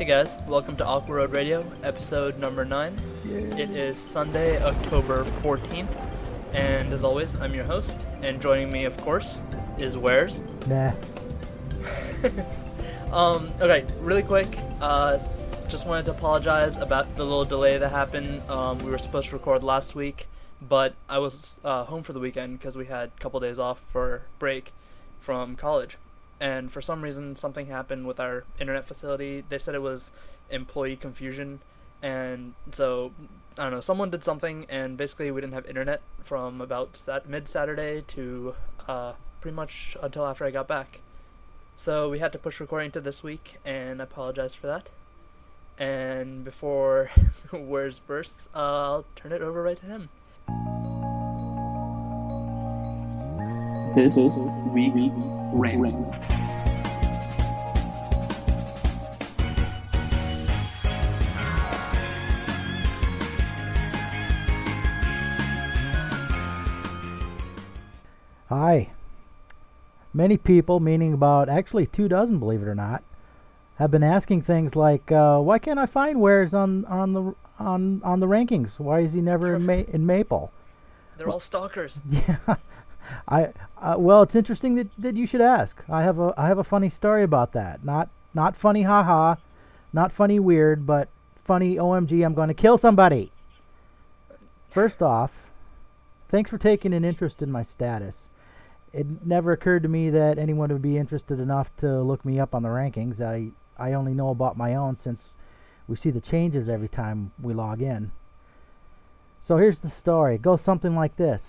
Hey guys, welcome to Aqua Road Radio, episode number 9. Yeah. It is Sunday, October 14th, and as always, I'm your host, and joining me, of course, is Warez. Nah. Okay, really quick, just wanted to apologize about the little delay that happened. We were supposed to record last week, but I was home for the weekend because we had a couple days off for break from college. And for some reason, something happened with our internet facility. They said it was employee confusion, and so, I don't know, someone did something, and basically we didn't have internet from about mid-Saturday to pretty much until after I got back. So we had to push recording to this week, and I apologize for that. And before Warez bursts, I'll turn it over right to him. This week's rant. Hi. Many people, meaning about actually 24, believe it or not, have been asking things like, why can't I find Warez on the rankings? Why is he never in Maple? They're all stalkers. Yeah. Well, it's interesting that you should ask. I have a funny story about that. Not funny, haha, not funny, weird, but funny. OMG, I'm going to kill somebody. First off, thanks for taking an interest in my status. It never occurred to me that anyone would be interested enough to look me up on the rankings. I only know about my own since we see the changes every time we log in. So here's the story. It goes something like this.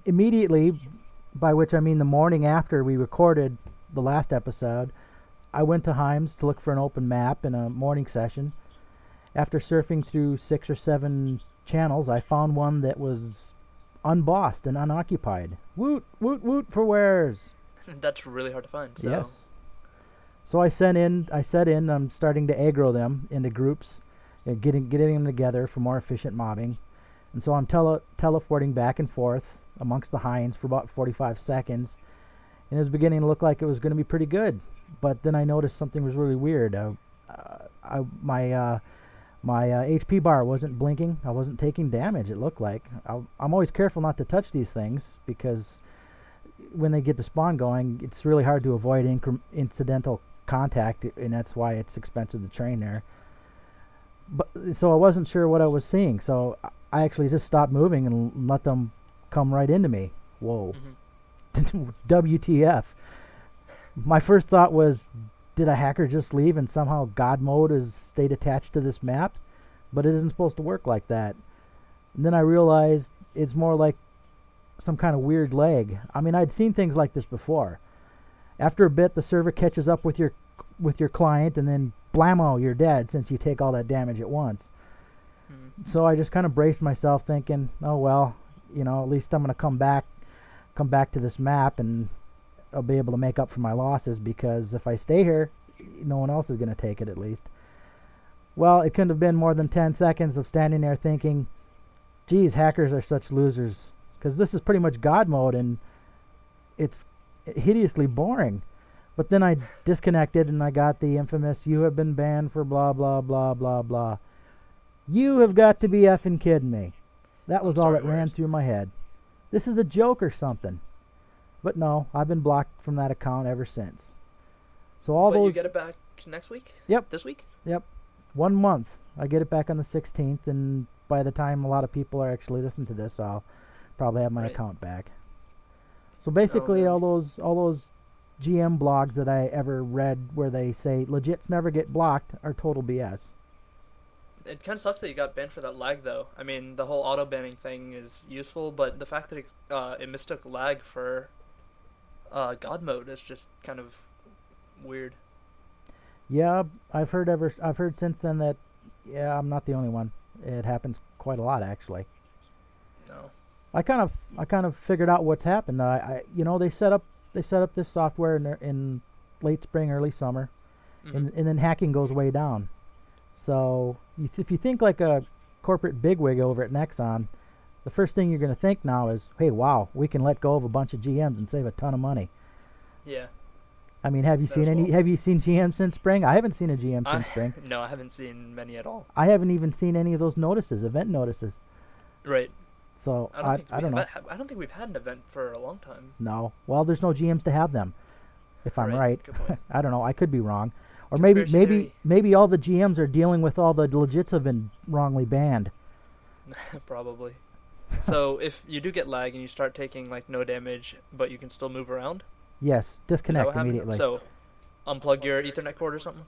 Immediately, by which I mean the morning after we recorded the last episode, I went to Himes to look for an open map in a morning session. After surfing through 6 or 7 channels, I found one that was unbossed and unoccupied. Woot, woot, woot for Warez. That's really hard to find. So. Yes. So I said I'm starting to aggro them into groups, getting them together for more efficient mobbing. And so I'm teleporting back and forth amongst the hinds for about 45 seconds. And it was beginning to look like it was going to be pretty good. But then I noticed something was really weird. My HP bar wasn't blinking. I wasn't taking damage, it looked like. I'm always careful not to touch these things because when they get the spawn going, it's really hard to avoid incidental contact, and that's why it's expensive to train there. But so I wasn't sure what I was seeing, so I actually just stopped moving and let them come right into me. Whoa. Mm-hmm. WTF. My first thought was, did a hacker just leave and somehow God mode has stayed attached to this map? But it isn't supposed to work like that. And then I realized it's more like some kind of weird lag. I mean, I'd seen things like this before. After a bit, the server catches up with your client, and then blammo, you're dead since you take all that damage at once. So I just kind of braced myself thinking, oh well, at least I'm going to come back to this map and I'll be able to make up for my losses, because if I stay here, no one else is going to take it at least. Well, it couldn't have been more than 10 seconds of standing there thinking, geez, hackers are such losers, because this is pretty much God mode and it's hideously boring. But then I disconnected and I got the infamous, you have been banned for blah blah blah blah blah. You have got to be effing kidding me. That was all that ran through my head. This is a joke or something. But no, I've been blocked from that account ever since. So all those... you get it back next week? Yep. This week? Yep. 1 month. I get it back on the 16th, and by the time a lot of people are actually listening to this, I'll probably have my account back. So basically, all those GM blogs that I ever read where they say legits never get blocked are total BS. It kind of sucks that you got banned for that lag, though. I mean, the whole auto-banning thing is useful, but the fact that it mistook lag for God mode is just kind of weird. Yeah, I've heard since then that, yeah, I'm not the only one. It happens quite a lot, actually. No. I kind of figured out what's happened. They set up this software in late spring, early summer, and then hacking goes way down. So if you think like a corporate bigwig over at Nexon, the first thing you're going to think now is, hey, wow, we can let go of a bunch of GMs and save a ton of money. Yeah. I mean, have you Might as seen any? well. Have you seen GM since spring? I haven't seen a GM since spring. No, I haven't seen many at all. I haven't even seen any of those notices, event notices. Right. So I don't think I don't know. I don't think we've had an event for a long time. No. Well, there's no GMs to have them. If I'm right. Good point. I don't know. I could be wrong. Or maybe Conspiracy maybe theory. maybe all the GMs are dealing with all the legits have been wrongly banned. Probably. So if you do get lag and you start taking like no damage, but you can still move around, Yes, is that disconnect what happened? immediately. So unplug your Ethernet cord or something.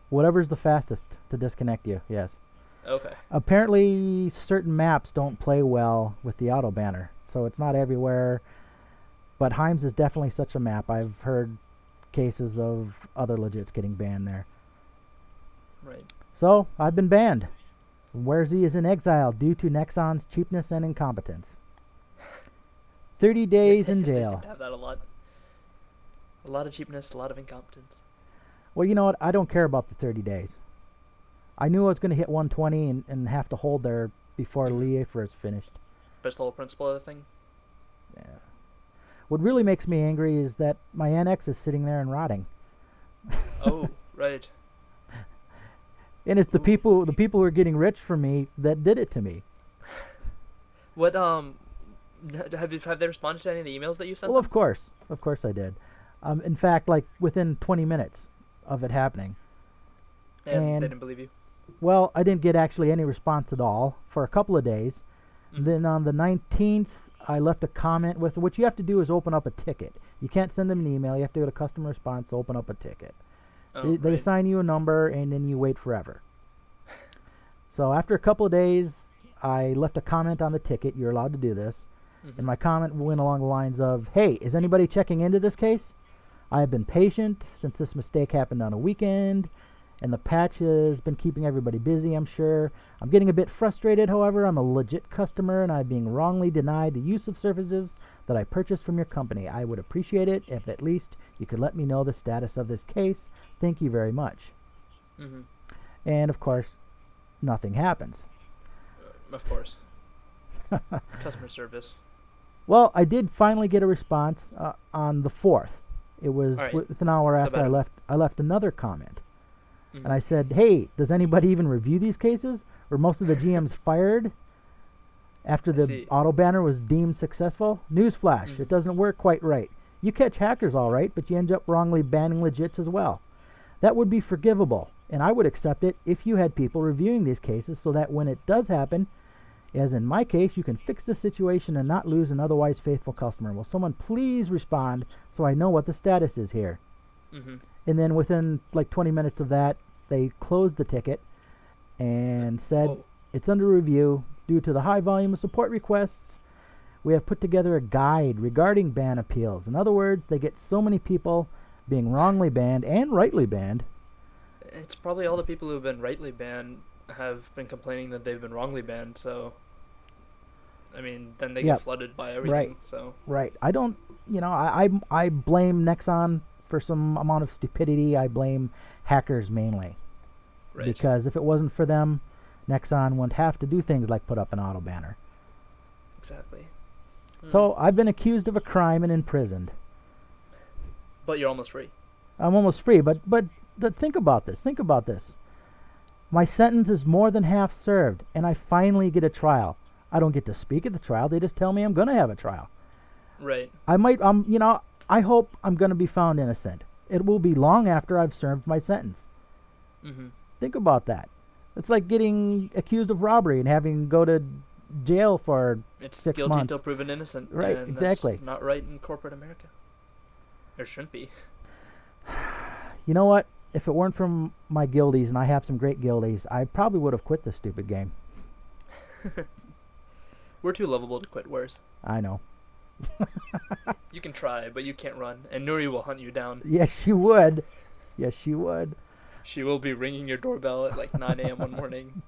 Whatever's the fastest to disconnect you. Yes. Okay. Apparently, certain maps don't play well with the auto banner, so it's not everywhere. But Himes is definitely such a map. I've heard cases of other legits getting banned there. Right. So I've been banned. Warez is in exile due to Nexon's cheapness and incompetence. 30 days in They seem jail. to have that a lot. A lot of cheapness, a lot of incompetence. Well, you know what? I don't care about the 30 days. I knew I was going to hit 120 and have to hold there before Liefra is finished. But it's the whole principle of the thing. Yeah. What really makes me angry is that my NX is sitting there and rotting. Oh, right. And it's the Ooh. people who are getting rich from me that did it to me. What have they responded to any of the emails that you sent Well, them? of course I did. In fact, like within 20 minutes of it happening. And they didn't believe you. Well, I didn't get actually any response at all for a couple of days. Then on the 19th, I left a comment with what you have to do is open up a ticket. You can't send them an email. You have to go to customer response, open up a ticket. Oh, They right. assign you a number, and then you wait forever. So after a couple of days, I left a comment on the ticket. You're allowed to do this. And my comment went along the lines of, hey, is anybody checking into this case? I have been patient since this mistake happened on a weekend, and the patch has been keeping everybody busy, I'm sure. I'm getting a bit frustrated, however. I'm a legit customer, and I'm being wrongly denied the use of services that I purchased from your company. I would appreciate it if at least you could let me know the status of this case. Thank you very much. And, of course, nothing happens. Of course. Customer service. Well, I did finally get a response on the 4th. It was All right. with an hour So after about I left another comment. And I said, hey, does anybody even review these cases? Were most of the GMs fired after I the see. auto banner was deemed successful? Newsflash, it doesn't work quite right. You catch hackers all right, but you end up wrongly banning legits as well. That would be forgivable, and I would accept it if you had people reviewing these cases so that when it does happen, as in my case, you can fix the situation and not lose an otherwise faithful customer. Will someone please respond so I know what the status is here? And then within like 20 minutes of that, they closed the ticket and said, Whoa. it's under review. Due to the high volume of support requests, we have put together a guide regarding ban appeals. In other words, they get so many people being wrongly banned and rightly banned. It's probably all the people who have been rightly banned have been complaining that they've been wrongly banned, so I mean, then they Yep. get flooded by everything. Right. So Right. I don't, I blame Nexon for some amount of stupidity. I blame hackers mainly. right. Because if it wasn't for them, Nexon wouldn't have to do things like put up an auto banner. Exactly. So I've been accused of a crime and imprisoned. But you're almost free. I'm almost free, but think about this. Think about this. My sentence is more than half served, and I finally get a trial. I don't get to speak at the trial. They just tell me I'm going to have a trial. Right. I hope I'm going to be found innocent. It will be long after I've served my sentence. Think about that. It's like getting accused of robbery and having to go to jail for It's 6 guilty months. until proven innocent. Right, and exactly. That's not right in corporate America. Or shouldn't be. You know what? If it weren't for my guildies, and I have some great guildies, I probably would have quit this stupid game. We're too lovable to quit. Where's I know. you can try, but you can't run, and Nuri will hunt you down. Yes, she would. Yes, she would. She will be ringing your doorbell at like 9 a.m. one morning.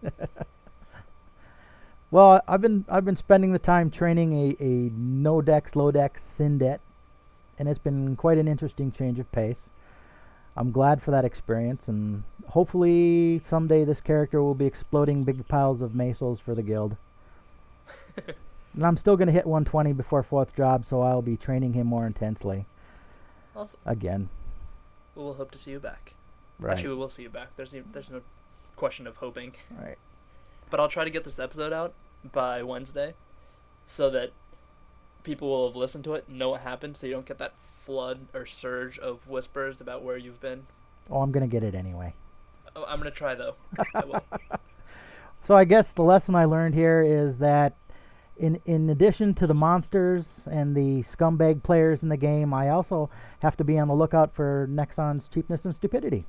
Well, I've been spending the time training a no dex, low dex Syndet, and it's been quite an interesting change of pace. I'm glad for that experience, and hopefully someday this character will be exploding big piles of mesos for the guild. And I'm still going to hit 120 before 4th job, so I'll be training him more intensely. Awesome. Again. we'll hope to see you back. Right. Actually, we will see you back. There's no question of hoping. Right. But I'll try to get this episode out by Wednesday, so that people will have listened to it, know what happened, so you don't get that flood or surge of whispers about where you've been. Oh, I'm gonna get it anyway. Oh, I'm gonna try though. I will. So I guess the lesson I learned here is that in addition to the monsters and the scumbag players in the game, I also have to be on the lookout for Nexon's cheapness and stupidity.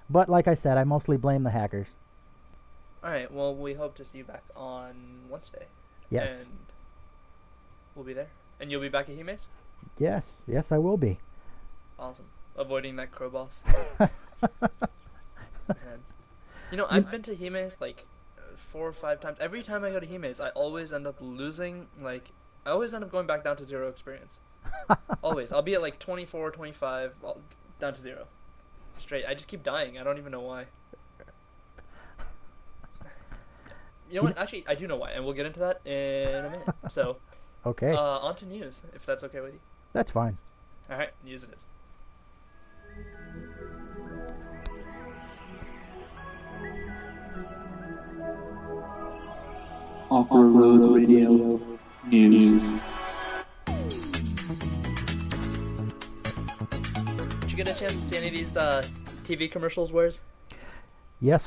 But like I said, I mostly blame the hackers. Alright, well, we hope to see you back on Wednesday. Yes. And we'll be there. And you'll be back at Hime's? Yes, I will be. Awesome. Avoiding that crow boss. Man. You know, I've been to Hime's like 4 or 5 times. Every time I go to Hime's, I always end up losing, like, I always end up going back down to 0 experience. Always. I'll be at like 24, 25, down to 0. Straight. I just keep dying. I don't even know why. You know what? Actually, I do know why, and we'll get into that in a minute. So, Okay. On to news, if that's okay with you. That's fine. Alright, news it is. Aqua Road Radio News. Did you get a chance to see any of these TV commercials, Warez? Yes,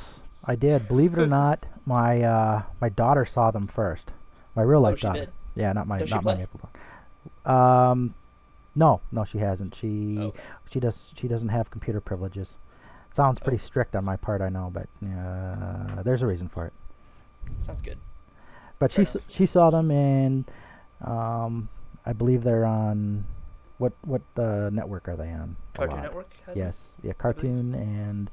I did. Believe it or not, my daughter saw them first. My real life she daughter. did? Yeah, not my Does she not my play? Maple daughter. No, she hasn't. Okay. She doesn't have computer privileges. Sounds pretty Oh. strict on my part, I know, but there's a reason for it. Sounds good. But Fair she saw them, and I believe they're on what network are they on? A Cartoon lot. Network has Yes, yeah, Cartoon and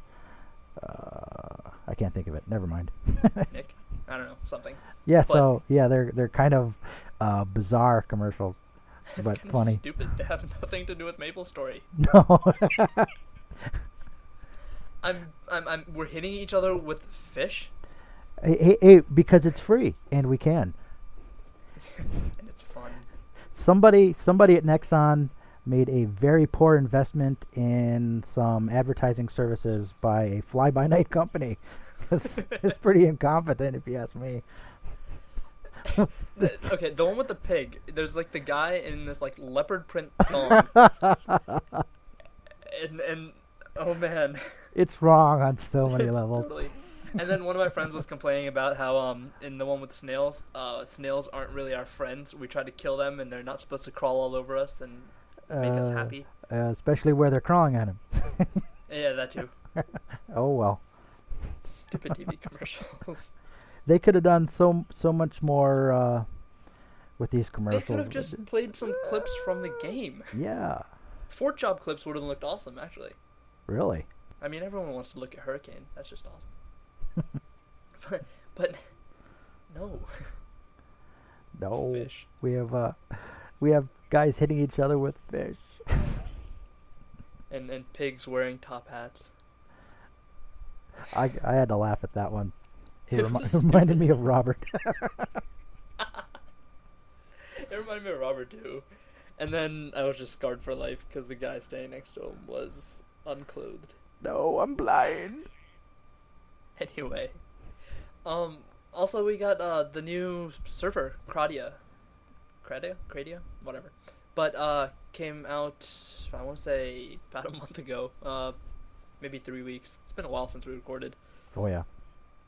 I can't think of it. Never mind. it? Nick? I don't know, something. Yeah, But- so yeah, they're kind of bizarre commercials, but Kinda funny. stupid. They have nothing to do with MapleStory. No. We're hitting each other with fish, hey, because it's free and we can. and it's fun. Somebody at Nexon made a very poor investment in some advertising services by a fly-by-night company. It's pretty incompetent, if you ask me. Okay, the one with the pig. There's like the guy in this like leopard print thong, and oh man, It's wrong on so many It's levels. totally. And then one of my friends was complaining about how in the one with snails, snails aren't really our friends. We try to kill them, and they're not supposed to crawl all over us and make us happy. Especially where they're crawling on him. Yeah, that too. Oh well. Stupid TV commercials. They could have done so much more with these They commercials. could have just played some clips from the game. Yeah, Fort Job clips would have looked awesome, actually. really. I mean, everyone wants to look at Hurricane. That's just awesome. but no. No, Fish. we have guys hitting each other with fish. And pigs wearing top hats. I had to laugh at that one. It It was reminded me stupid. of Robert. It reminded me of Robert too. And then I was just scarred for life because the guy standing next to him was unclothed. No, I'm blind. Anyway, also we got the new surfer, Kradia, whatever. But came out, I want to say about a month ago, maybe 3 weeks. It's been a while since we recorded. Oh yeah,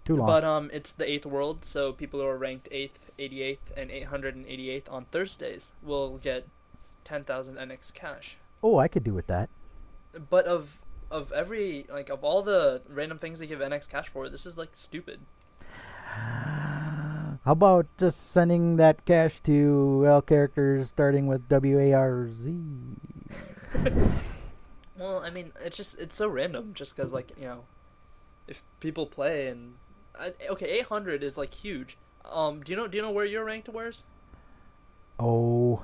too long. But it's the 8th world, so people who are ranked 8th, 88th, and 888th on Thursdays will get 10,000 NX cash. Oh, I could do with that. But of every, like, of all the random things they give NX cash for, this is, like, stupid. How about just sending that cash to L characters starting with WARZ? Well, I mean, it's so random, just because, like, you know, if people play and... okay, 800 is, like, huge. Do you know where you're ranked, Warez? Oh,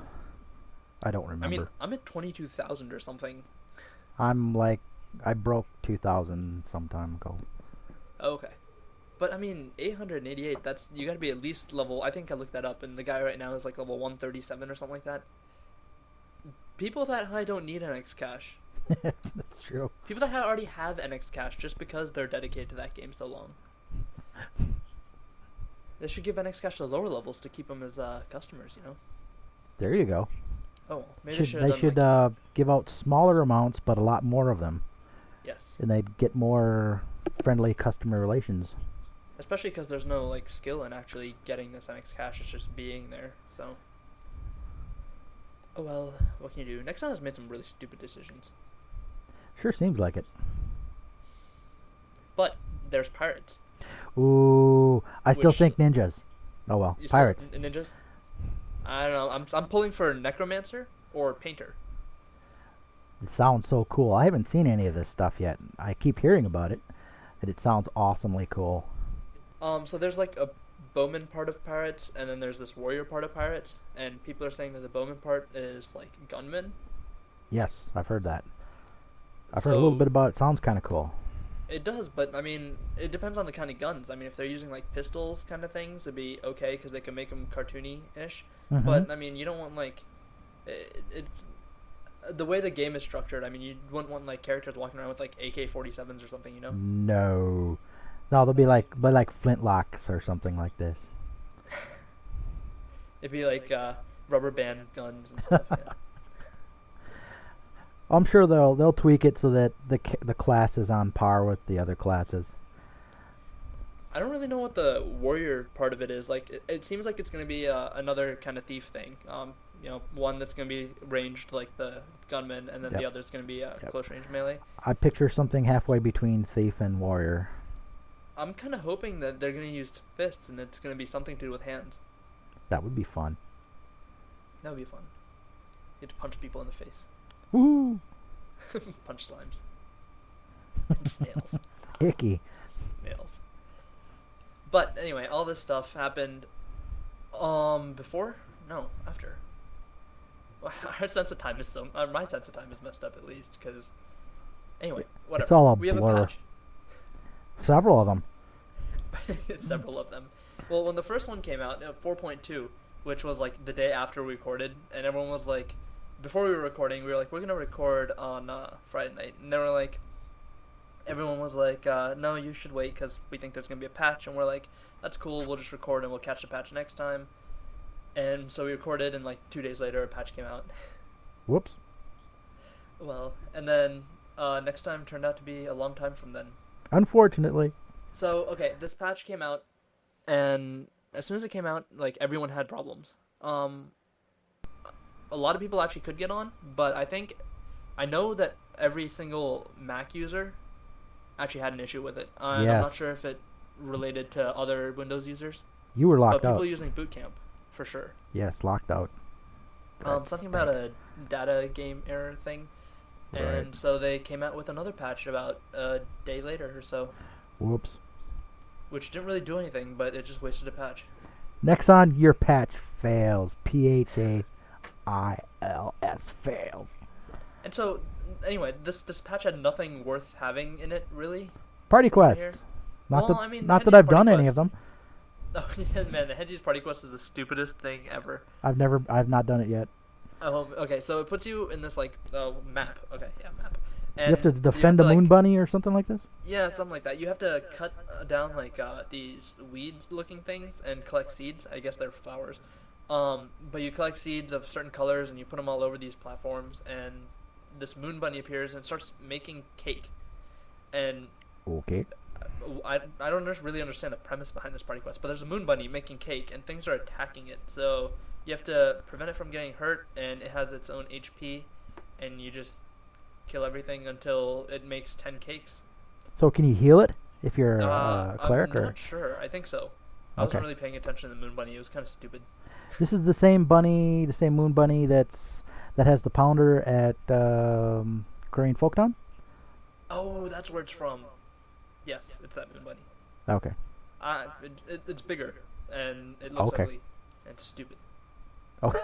I don't remember. I mean, I'm at 22,000 or something. I'm like, I broke 2,000 some time ago. Okay. But, I mean, 888, that's... You gotta be at least level... I think I looked that up, and the guy right now is, like, level 137 or something like that. People that high don't need NX cash. That's true. People that already have NX Cash just because they're dedicated to that game so long. They should give NX Cash to lower levels to keep them as customers, you know? There you go. Oh, maybe They should give out smaller amounts, but a lot more of them. Yes. And they'd get more friendly customer relations. Especially because there's no like skill in actually getting this NX Cash. It's just being there. So. Oh well, what can you do? Nexon has made some really stupid decisions. Sure seems like it. But there's pirates. Ooh, I still Which- think ninjas. Oh well, You still- pirates. Ninjas. I don't know. I'm pulling for necromancer or painter. It sounds so cool. I haven't seen any of this stuff yet. I keep hearing about it, and it sounds awesomely cool. So there's like a bowman part of pirates, and then there's this warrior part of pirates, and people are saying that the bowman part is like gunmen. Yes, I've heard that. I've heard a little bit about it. Sounds kind of cool. It does, but I mean, it depends on the kind of guns. I mean, if they're using like pistols kind of things, it'd be okay because they can make them cartoony-ish. Mhm. But I mean, you don't want like it's the way the game is structured. I mean, you wouldn't want like characters walking around with like AK-47s or something, you know? No, they'll be like flintlocks or something like this. It'd be like rubber band guns and stuff. Yeah. I'm sure they'll tweak it so that the class is on par with the other classes. I don't really know what the warrior part of it is. Like, it seems like it's going to be another kind of thief thing. You know, one that's going to be ranged like the gunman, and then Yep. the other's going to be close range melee. I picture something halfway between thief and warrior. I'm kind of hoping that they're going to use fists, and it's going to be something to do with hands. That would be fun. That would be fun. You get to punch people in the face. Woo! Punch slimes. And snails. Icky. Snails. But anyway, all this stuff happened before? No, after. Well, our sense of time is my sense of time is messed up at least, because anyway, whatever. It's all a we have blur. a patch. Several of them. Several of them. Well, when the first one came out, 4.2, which was like the day after we recorded, and everyone was like, before we were recording, we were like, we're gonna record on Friday night, and they were like, everyone was like, no, you should wait because we think there's gonna be a patch, and we're like, that's cool, we'll just record and we'll catch the patch next time. And so we recorded, and like 2 days later, a patch came out. Whoops. Well, and then next time turned out to be a long time from then. Unfortunately. So, okay, this patch came out, and as soon as it came out, like, everyone had problems. A lot of people actually could get on, but I know that every single Mac user actually had an issue with it. I'm Yes. not sure if it related to other Windows users, You were but locked people out. using Boot Camp, for sure. Yes, locked out. Something about a data game error thing. And Right. so they came out with another patch about a day later or so, Whoops. which didn't really do anything, but it just wasted a patch. Nexon, your patch fails. PHAILS fails. And so, anyway, this patch had nothing worth having in it, really. Party from what I quests. hear. Not Well, that, I mean, not that Henji's I've done Party any of Quest- them. Oh, yeah, man, the Henji's Party Quest is the stupidest thing ever. I've not done it yet. Oh, okay, so it puts you in this, like, map. Okay, yeah, map. You have to And defend a like, moon bunny or something like this? Yeah, something like that. You have to cut down, like, these weed-looking things and collect seeds. I guess they're flowers. But you collect seeds of certain colors, and you put them all over these platforms, and this moon bunny appears and starts making cake. And Okay. I don't really understand the premise behind this party quest, but there's a moon bunny making cake, and things are attacking it. So you have to prevent it from getting hurt, and it has its own HP, and you just kill everything until it makes 10 cakes. So can you heal it if you're a cleric? I'm Or not sure. I think so. I wasn't Okay. really paying attention to the moon bunny. It was kind of stupid. this is the same bunny, the same moon bunny that has the pounder at Korean Folktown? Oh, that's where it's from. Yes, it's that moon bunny. Okay. It's bigger, and it looks Okay. ugly, and it's stupid. Okay.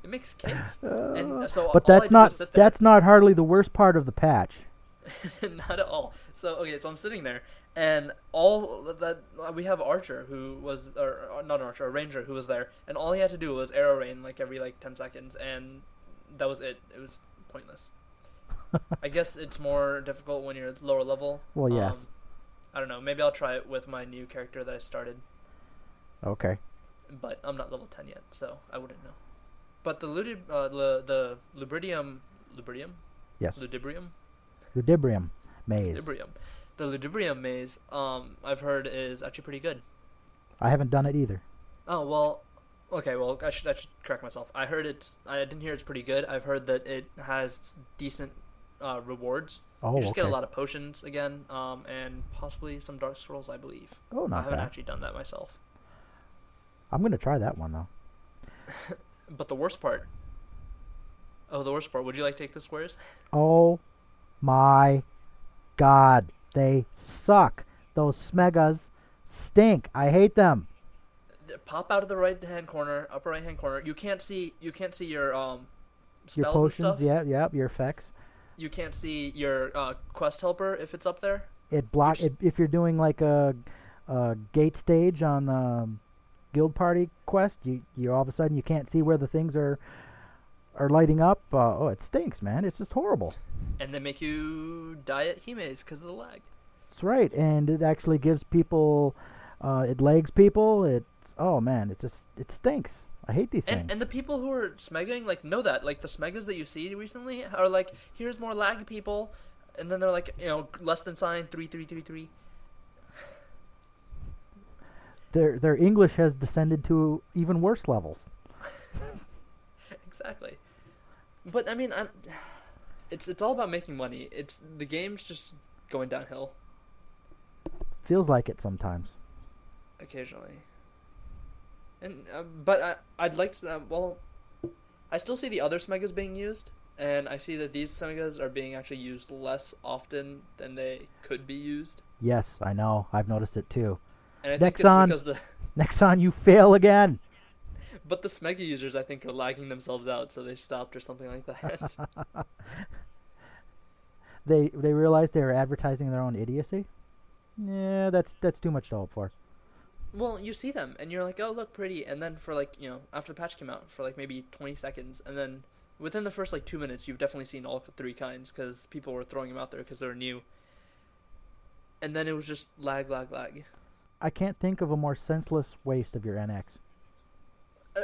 It makes cakes, and so but all I that's did not was sit there. that's not hardly the worst part of the patch. Not at all. So okay, so I'm sitting there, and all that we have Archer who was, or not an Archer, a Ranger who was there, and all he had to do was arrow rain like every 10 seconds, and that was it. It was pointless. I guess it's more difficult when you're lower level. Well, yes. I don't know. Maybe I'll try it with my new character that I started. Okay. But I'm not level 10 yet, so I wouldn't know. But the Lubridium? Yes. Ludibrium? Ludibrium maze. Ludibrium. The Ludibrium maze, I've heard is actually pretty good. I haven't done it either. Oh, well, okay, well, I should correct myself. I didn't hear it's pretty good. I've heard that it has decent rewards. Oh, You just get a okay. lot of potions again, and possibly some Dark Scrolls, I believe. Oh, I not haven't bad. actually done that myself. I'm gonna try that one though. But the worst part. Oh, the worst part. Would you like to take the squares? Oh my God, they suck. Those smegas stink. I hate them. They pop out of the right-hand corner, upper right-hand corner. You can't see your Your spells potions, and stuff. yeah, your effects. You can't see your quest helper if it's up there. It block You're it if you're doing like a gate stage on Guild Party quest. You all of a sudden you can't see where the things are lighting up. Oh, it stinks, man. It's just horrible. And they make you die at Himes because of the lag. That's right, and it actually gives people, it lags people. Oh man, it stinks. I hate these things. And the people who are smegging like know that. Like the smegas that you see recently are like, here's more lag people, and then they're like, less than sign 3333. Their English has descended to even worse levels. Exactly. But I mean, it's all about making money. The game's just going downhill Feels like it sometimes. occasionally. And but I'd like to. Well, I still see the other smegas being used, and I see that these smegas are being actually used less often than they could be used. Yes, I know. I've noticed it too. And I think Nexon, it's because Nexon, you fail again. but the smega users I think are lagging themselves out, so they stopped or something like that. They realized they were advertising their own idiocy. Yeah, that's too much to hope for. Well, you see them, and you're like, oh, look, pretty. And then for, like, after the patch came out, for, like, maybe 20 seconds, and then within the first, like, 2 minutes, you've definitely seen all three kinds, because people were throwing them out there because they were new. And then it was just lag, lag, lag. I can't think of a more senseless waste of your NX.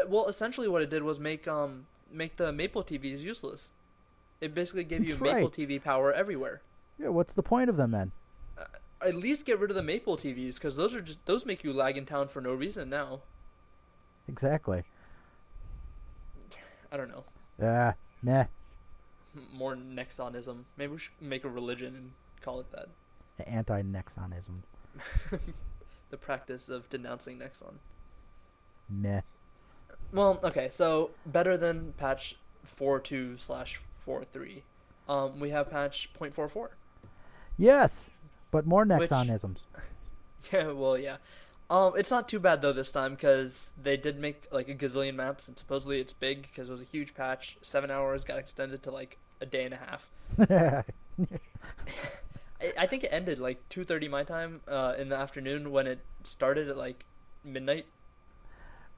Well, essentially what it did was make the Maple TVs useless. It basically gave you That's Maple right. TV power everywhere. Yeah, what's the point of them then? At least get rid of the Maple TVs, because those make you lag in town for no reason now. Exactly. I don't know. Meh. More Nexonism. Maybe we should make a religion and call it that. Anti-Nexonism. The practice of denouncing Nexon. Meh. Well, okay, so better than patch 4.2/4.3. We have patch 0.44. Yes, but more Which- Nexonisms. Yeah, well, yeah. It's not too bad though this time because they did make like a gazillion maps and supposedly it's big because it was a huge patch. 7 hours got extended to like a day and a half. I think it ended like 2:30 my time in the afternoon when it started at like midnight.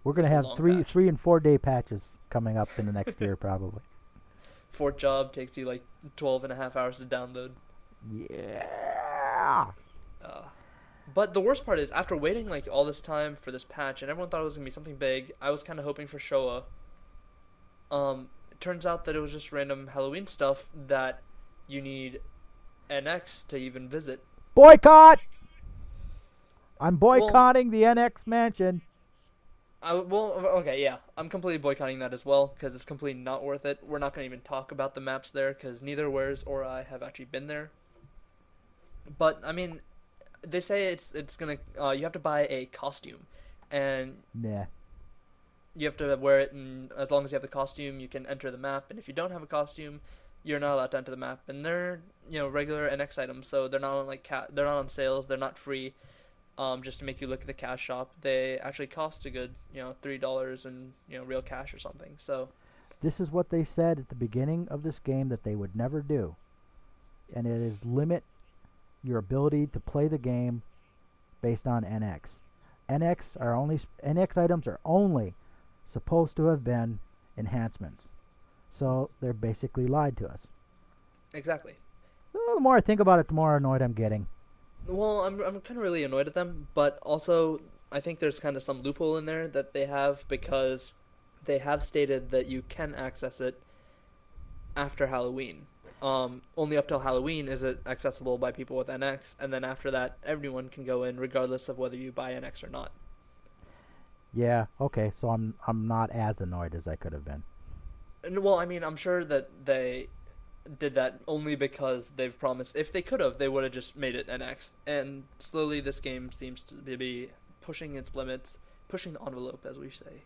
We're gonna It's a have long three patch. 3 and 4 day patches coming up in the next year probably. Fort Job takes you like 12 and a half hours to download. Yeah. But the worst part is, after waiting like all this time for this patch, and everyone thought it was gonna be something big, I was kind of hoping for Showa. It turns out that it was just random Halloween stuff that you need NX to even visit. Boycott! I'm boycotting the NX mansion. Okay, yeah, I'm completely boycotting that as well because it's completely not worth it. We're not gonna even talk about the maps there because neither Warez or I have actually been there. But I mean, they say it's gonna you have to buy a costume, and Nah. you have to wear it, and as long as you have the costume, you can enter the map. And if you don't have a costume, you're not allowed to enter the map. And they're regular NX items, so they're not on they're not on sales. They're not free. Just to make you look at the cash shop, they actually cost a good $3 in real cash or something. So This is what they said at the beginning of this game that they would never do. And it is limit your ability to play the game based on NX. NX items are only supposed to have been enhancements. So they're basically lied to us. Exactly. Well, the more I think about it, the more annoyed I'm getting. Well, I'm kind of really annoyed at them, but also I think there's kind of some loophole in there that they have because they have stated that you can access it after Halloween. Only up till Halloween is it accessible by people with NX, and then after that, everyone can go in regardless of whether you buy NX or not. Yeah, okay, so I'm not as annoyed as I could have been. And, well, I mean, I'm sure that they did that only because they've promised. If they could have, they would have just made it NX. And slowly, this game seems to be pushing its limits, pushing the envelope, as we say.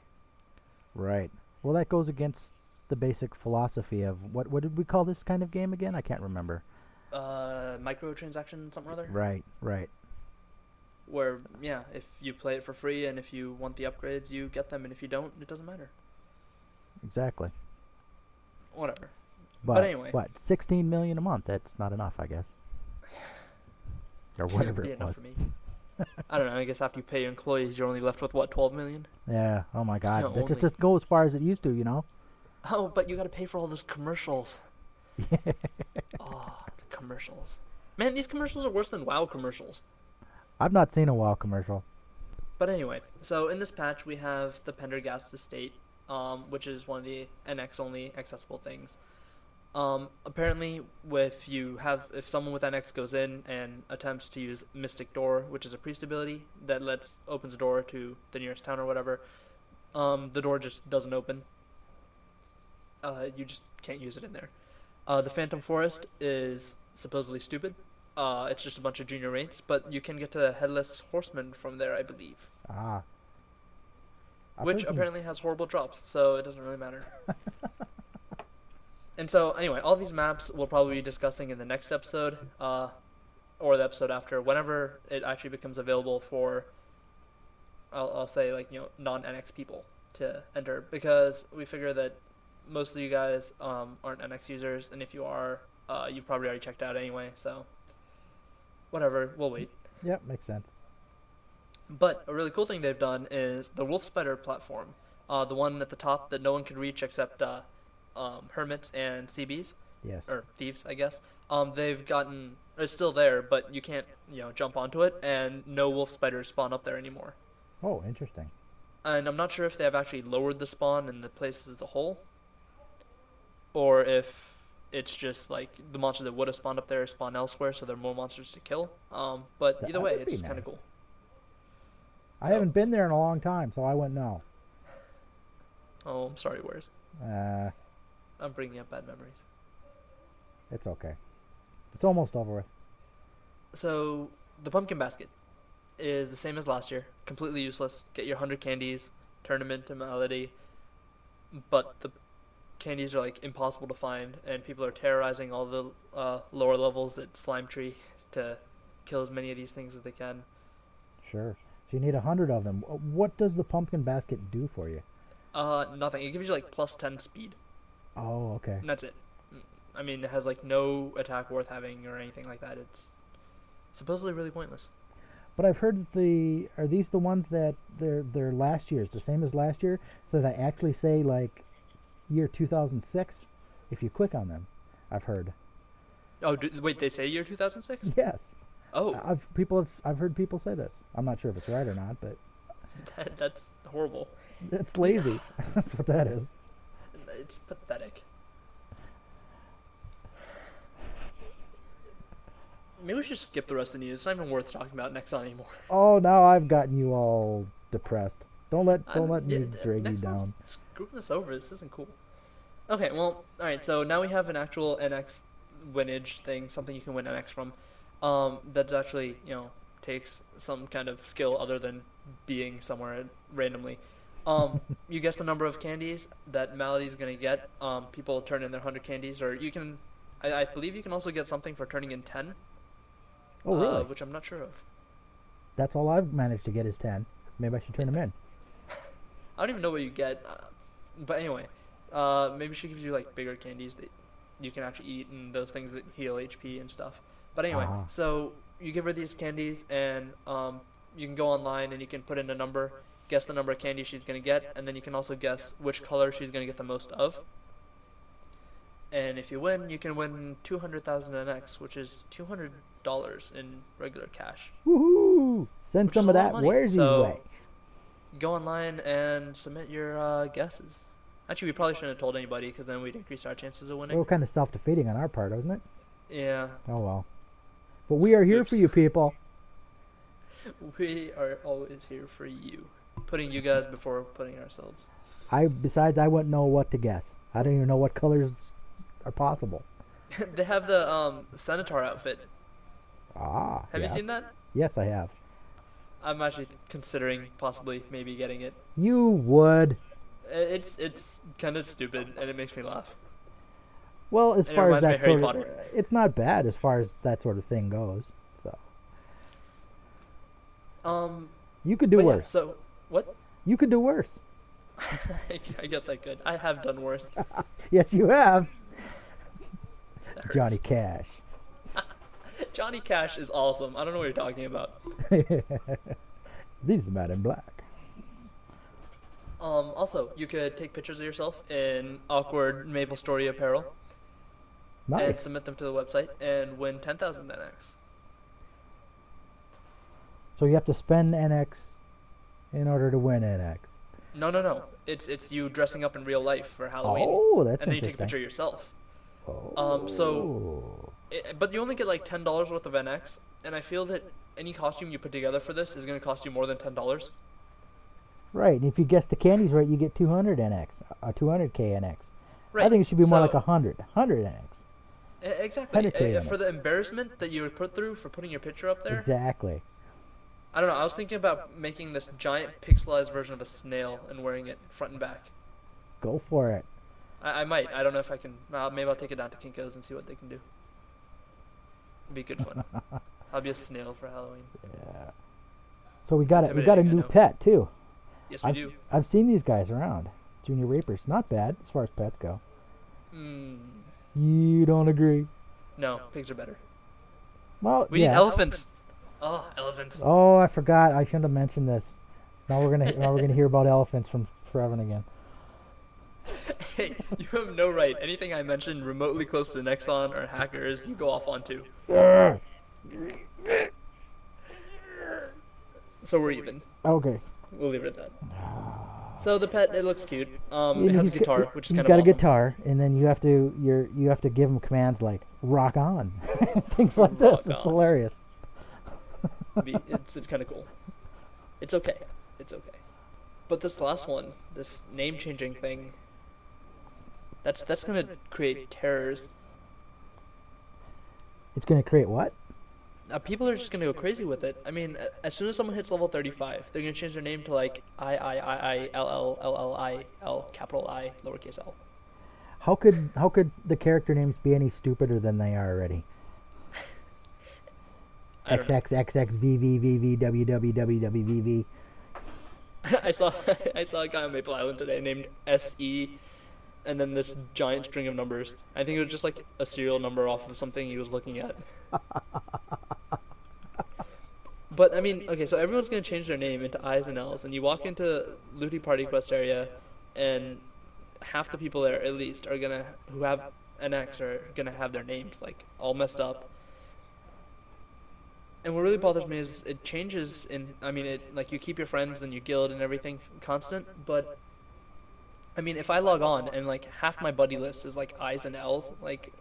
Right. Well, that goes against the basic philosophy of what did we call this kind of game again? I can't remember. Microtransaction, something or other. Right, right. Where, yeah, if you play it for free and if you want the upgrades, you get them, and if you don't, it doesn't matter. Exactly. Whatever. But anyway. What, 16 million a month? That's not enough, I guess. Or whatever It'd be it enough was. for me. I don't know, I guess after you pay your employees, you're only left with, what, 12 million? Yeah, oh my god. No, That just only. doesn't go as far as it used to, you know? Oh, but you gotta pay for all those commercials. Oh, the commercials. Man, these commercials are worse than WoW commercials. I've not seen a WoW commercial. But anyway, so in this patch we have the Pendergast Estate, which is one of the NX only accessible things. Apparently, if someone with NX goes in and attempts to use Mystic Door, which is a priest ability that opens a door to the nearest town or whatever, the door just doesn't open. You just can't use it in there. The Phantom Forest is supposedly stupid. It's just a bunch of junior rates, but you can get to the Headless Horseman from there, I believe. Ah. Which apparently has horrible drops, so it doesn't really matter. And so, anyway, all these maps we'll probably be discussing in the next episode, or the episode after, whenever it actually becomes available for, I'll say, like, non-NX people to enter, because we figure that most of you guys aren't NX users, and if you are, you've probably already checked out anyway, so whatever, we'll wait. Yep, makes sense. But a really cool thing they've done is the Wolf Spider platform, the one at the top that no one can reach except hermits and CBs, Yes. or thieves, I guess. It's still there, but you can't, jump onto it, and no wolf spiders spawn up there anymore. Oh, interesting. And I'm not sure if they have actually lowered the spawn in the place as a whole, or if it's just like the monsters that would have spawned up there spawn elsewhere, so there are more monsters to kill. But either That way, would be it's kind nice. of cool. I haven't been there in a long time, so I wouldn't know. Oh, I'm sorry, Warez. I'm bringing up bad memories. It's okay. It's almost over with. So, the pumpkin basket is the same as last year. Completely useless. Get your 100 candies, turn them into Melody. But the candies are, like, impossible to find, and people are terrorizing all the lower levels at Slime Tree to kill as many of these things as they can. Sure. So you need 100 of them. What does the pumpkin basket do for you? Nothing. It gives you, like, plus 10 speed. Oh, okay. And that's it. I mean, it has, like, no attack worth having or anything like that. It's supposedly really pointless. But I've heard that are these the ones that they're last year's, the same as last year, so that I actually say like year 2006 if you click on them. I've heard. Oh, wait, they say year 2006? Yes. Oh. I've heard people say this. I'm not sure if it's right or not, but That's horrible. it's lazy. That's what that is. It's pathetic. Maybe we should skip the rest of the news. It's not even worth talking about Nexon anymore. Oh, now I've gotten you all depressed. Don't let me drag you Nexon's down. screwing us over. This isn't cool. Okay, well, alright, so now we have an actual NX winage thing, something you can win NX from. That's actually, takes some kind of skill other than being somewhere randomly. You guess the number of candies that Melody's gonna get. People turn in their 100 candies, or you can, I believe you can also get something for turning in 10. Oh, really? Which I'm not sure of. That's all I've managed to get is 10. Maybe I should turn them in. I don't even know what you get, but anyway, maybe she gives you like bigger candies that you can actually eat and those things that heal HP and stuff. But anyway, so you give her these candies and you can go online and you can put in a number, guess the number of candies she's going to get, and then you can also guess which color she's going to get the most of. And if you win, you can win 200,000 NX, which is $200 in regular cash. Woohoo! Send Which some is of a lot that of money. Warez So way. go online and submit your guesses. Actually, we probably shouldn't have told anybody because then we'd increase our chances of A winning. little kind of self-defeating on our part, isn't it? Yeah. Oh well. But we are here Oops. for you people. We are always here for you. Putting you guys before putting ourselves. Besides, I wouldn't know what to guess. I don't even know what colors are possible. They have the Centaur outfit. Ah. Have yeah. you seen that? Yes, I have. I'm actually considering possibly maybe getting it. You would. It's kind of stupid and it makes me laugh. Well, as And it far as reminds me that of Harry sort of, Potter. it's not bad as far as that sort of thing goes. So you could do But yeah, worse. so what? You could do worse. I guess I could. I have done worse. Yes, you have. That hurts. Johnny Cash. Johnny Cash is awesome. I don't know what you're talking about. These men in black. Also, you could take pictures of yourself in awkward MapleStory apparel and Nice. submit them to the website and win 10,000 NX. So you have to spend NX in order to win NX. No. It's you dressing up in real life for Halloween. Oh, that's and then you take a interesting. picture of yourself. Oh. But you only get like $10 worth of NX, and I feel that any costume you put together for this is going to cost you more than $10. Right, and if you guess the candies right, you get 200 NX, 200k NX. Right. I think it should be more so, like 100 NX. Exactly. 100K For the embarrassment that you would put through for putting your picture up there. Exactly. I don't know. I was thinking about making this giant pixelized version of a snail and wearing it front and back. Go for it. I might. I don't know if I can. Maybe I'll take it down to Kinko's and see what they can do. It'd be good fun. I'll be a snail for Halloween. Yeah. So we got a intimidating, I new know. pet too. Yes, we do. I've seen these guys around. Junior Reapers, not bad as far as pets go. You don't agree? No, pigs are better. Well, We yeah. need elephants. Oh, elephants. Oh, I forgot. I shouldn't have mentioned this. Now we're gonna hear about elephants from forever and again. Hey, you have no right. Anything I mention remotely close to Nexon or hackers, you go off onto. So we're even. Okay. We'll leave it at that. So the pet, it looks cute. It has a guitar, which is He's kind got of a awesome. guitar, and then you have to give him commands like "rock on," things like this. Rock It's on. hilarious. It's kind of cool. It's okay. It's okay. But this last one, this name changing thing, that's gonna create terrors. It's gonna create what? People are just gonna go crazy with it. I mean, as soon as someone hits level 35, they're gonna change their name to like I capital I lowercase l. How could the character names be any stupider than they are already? I don't know. XXXXVVVVWWWWVV. I saw a guy on Maple Island today named SE, and then this giant string of numbers. I think it was just like a serial number off of something he was looking at. But I mean, okay, so everyone's gonna change their name into I's and L's, and you walk into Looty Party Quest area, and half the people there, at least, who have an X are gonna have their names like all messed up. And what really bothers me is it changes like you keep your friends and your guild and everything constant, but I mean, if I log on and like half my buddy list is like I's and L's, like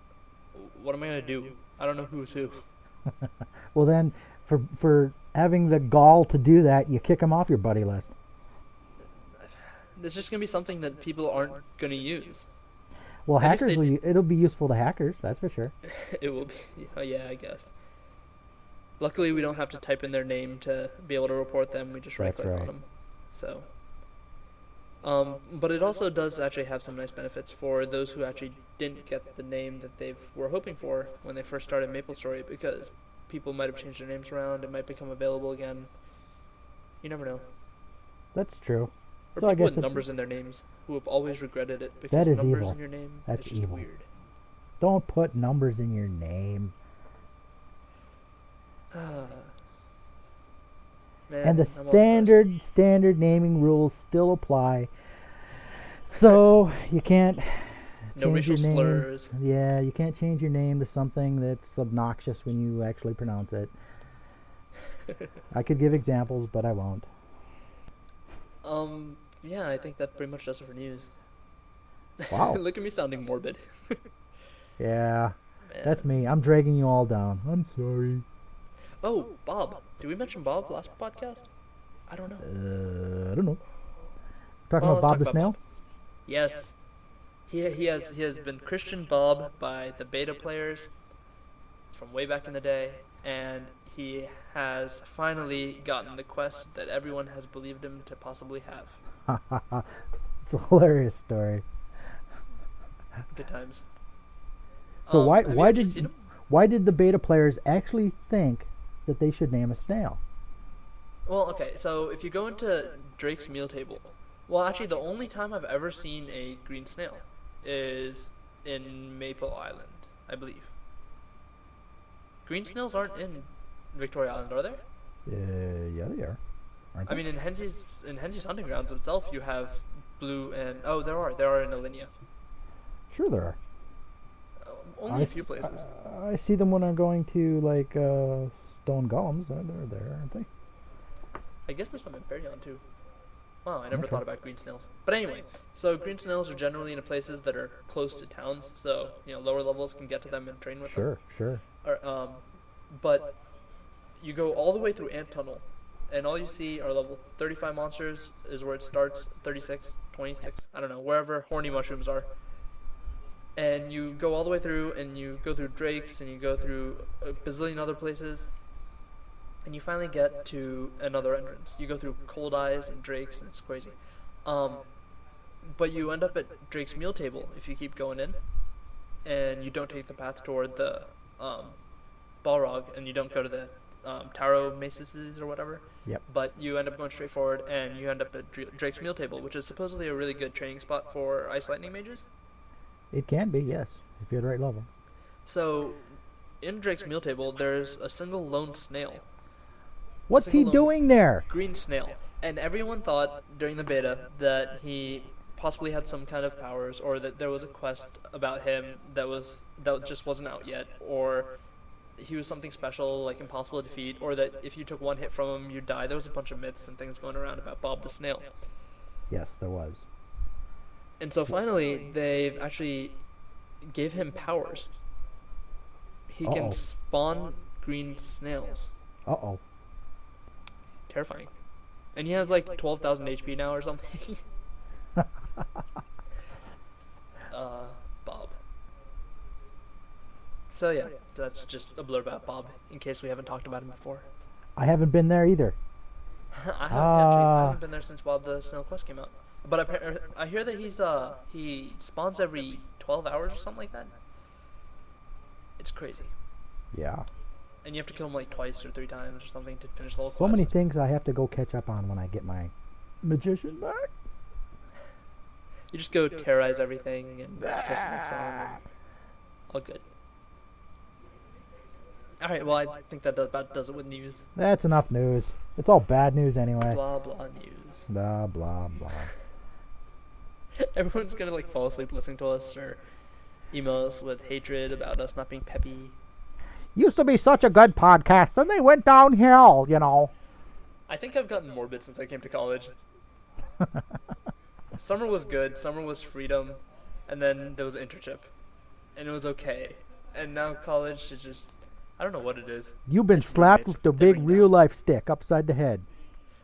what am I gonna do? I don't know who's who. Well then, for having the gall to do that, you kick them off your buddy list. There's just gonna be something that people aren't gonna use. Well, And if hackers they it'll be useful to hackers, that's for sure. It will be. Oh yeah, I guess. Luckily, we don't have to type in their name to be able to report them. We just right That's click right. on them. So. But it also does actually have some nice benefits for those who actually didn't get the name that they were hoping for when they first started MapleStory, because people might have changed their names around. It might become available again. You never know. That's true. Or So I people guess with it's- numbers in their names who have always regretted it because is numbers evil. in your name That's is just evil. weird. Don't put numbers in your name. Man, And the I'm all depressed. standard naming rules still apply. So you can't No change racial your name. slurs. Yeah, you can't change your name to something that's obnoxious when you actually pronounce it. I could give examples, but I won't. Yeah, I think that pretty much does it for news. Wow. Look at me sounding morbid. Yeah, Man. that's me. I'm dragging you all down. I'm sorry. Oh, Bob. Did we mention Bob last podcast? I don't know. I don't know. Talking Well, about let's Bob talk the about Snail? Bob. Yes. He has been Christian Bob by the beta players from way back in the day, and he has finally gotten the quest that everyone has believed him to possibly have. It's a hilarious story. Good times. So Have you actually seen him? why did the beta players actually think that they should name a snail? Well, okay, so if you go into Drake's meal table, well, actually, the only time I've ever seen a green snail is in Maple Island, I believe. Green snails aren't in Victoria Island, are they? Yeah, they are. Aren't I they? mean, in Hensy's hunting grounds itself, you have blue and there are in Alinea. Sure there are. Only a few places. I see them when I'm going to like stone golems. They're there, aren't they? I guess there's some in Perion too. Wow, I never Okay. thought about green snails. But anyway, so green snails are generally in places that are close to towns, so lower levels can get to them and train with them. Sure. But you go all the way through Ant Tunnel, and all you see are level 35 monsters is where it starts, 36, 26, I don't know, wherever horny mushrooms are. And you go all the way through, and you go through Drake's, and you go through a bazillion other places, and you finally get to another entrance. You go through Cold Eyes and Drake's, and it's crazy. But you end up at Drake's meal table if you keep going in, and you don't take the path toward the Balrog, and you don't go to the Taro Maces or whatever. Yep. But you end up going straight forward, and you end up at Drake's meal table, which is supposedly a really good training spot for Ice Lightning mages. It can be, yes, if you're at the right level. So, in Drake's meal table, there's a single lone snail. What's he single lone doing there? green snail. And everyone thought during the beta that he possibly had some kind of powers, or that there was a quest about him that just wasn't out yet, or he was something special, like impossible to defeat, or that if you took one hit from him, you'd die. There was a bunch of myths and things going around about Bob the Snail. Yes, there was. And so finally, they've actually gave him powers. He Uh-oh. can spawn green snails. Uh-oh. Terrifying. And he has like 12,000 HP now or something. Bob. So yeah, that's just a blurb about Bob, in case we haven't talked about him before. I haven't been there either. I haven't been there since Bob the Snail Quest came out. But I hear that he spawns every 12 hours or something like that. It's crazy. Yeah. And you have to kill him like twice or 3 times or something to finish the whole So quest. many things I have to go catch up on when I get my magician back. You just go terrorize everything and kiss Nexon and all good. Alright, well I think that about does it with news. That's enough news. It's all bad news anyway. Blah blah news. Blah, blah, blah. Everyone's gonna like fall asleep listening to us or email us with hatred about us not being peppy. Used to be such a good podcast, and they went downhill, you know. I think I've gotten morbid since I came to college. Summer was good, summer was freedom, and then there was an internship. And it was okay. And now college is just, I don't know what it is. You've been It's slapped roommates with the that big bring down. real-life stick upside the head.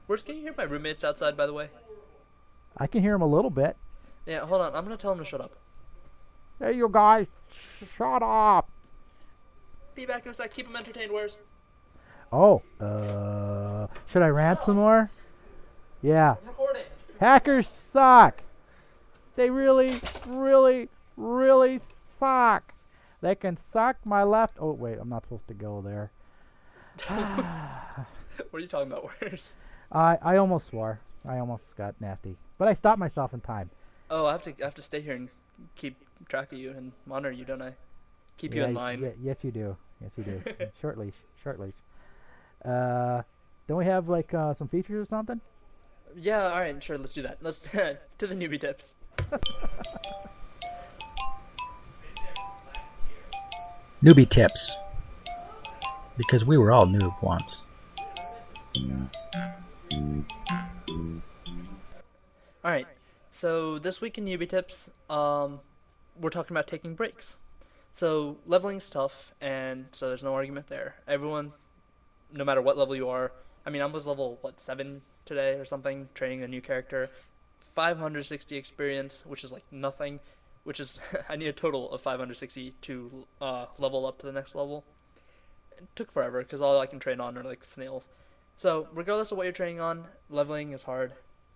Can you hear my roommates outside, by the way? I can hear him a little bit. Yeah, hold on, I'm gonna tell them to shut up. Hey, you guys, shut up. Be back in a sec, keep them entertained, Warez. Oh, should I rant some more? Yeah. I'm recording. Hackers suck. They really, really, really suck. They can suck my left. Oh, wait, I'm not supposed to go there. What are you talking about, Warez? I almost swore. I almost got nasty. But I stopped myself in time. Oh, I have to stay here and keep track of you and monitor you, don't I? Keep you in line. Yes, you do. Yes, you do. Short leash. Short leash. Don't we have, like, some features or something? Yeah, alright, sure, let's do that. Let's to the newbie tips. Newbie tips. Because we were all noob once. Alright, so this week in newbie tips, we're talking about taking breaks. So leveling's tough, and so there's no argument there. Everyone, no matter what level you are, I mean, I was level, 7 today or something, training a new character. 560 experience, which is like nothing, which is, I need a total of 560 to level up to the next level. It took forever, because all I can train on are like snails. So, regardless of what you're training on, leveling is hard.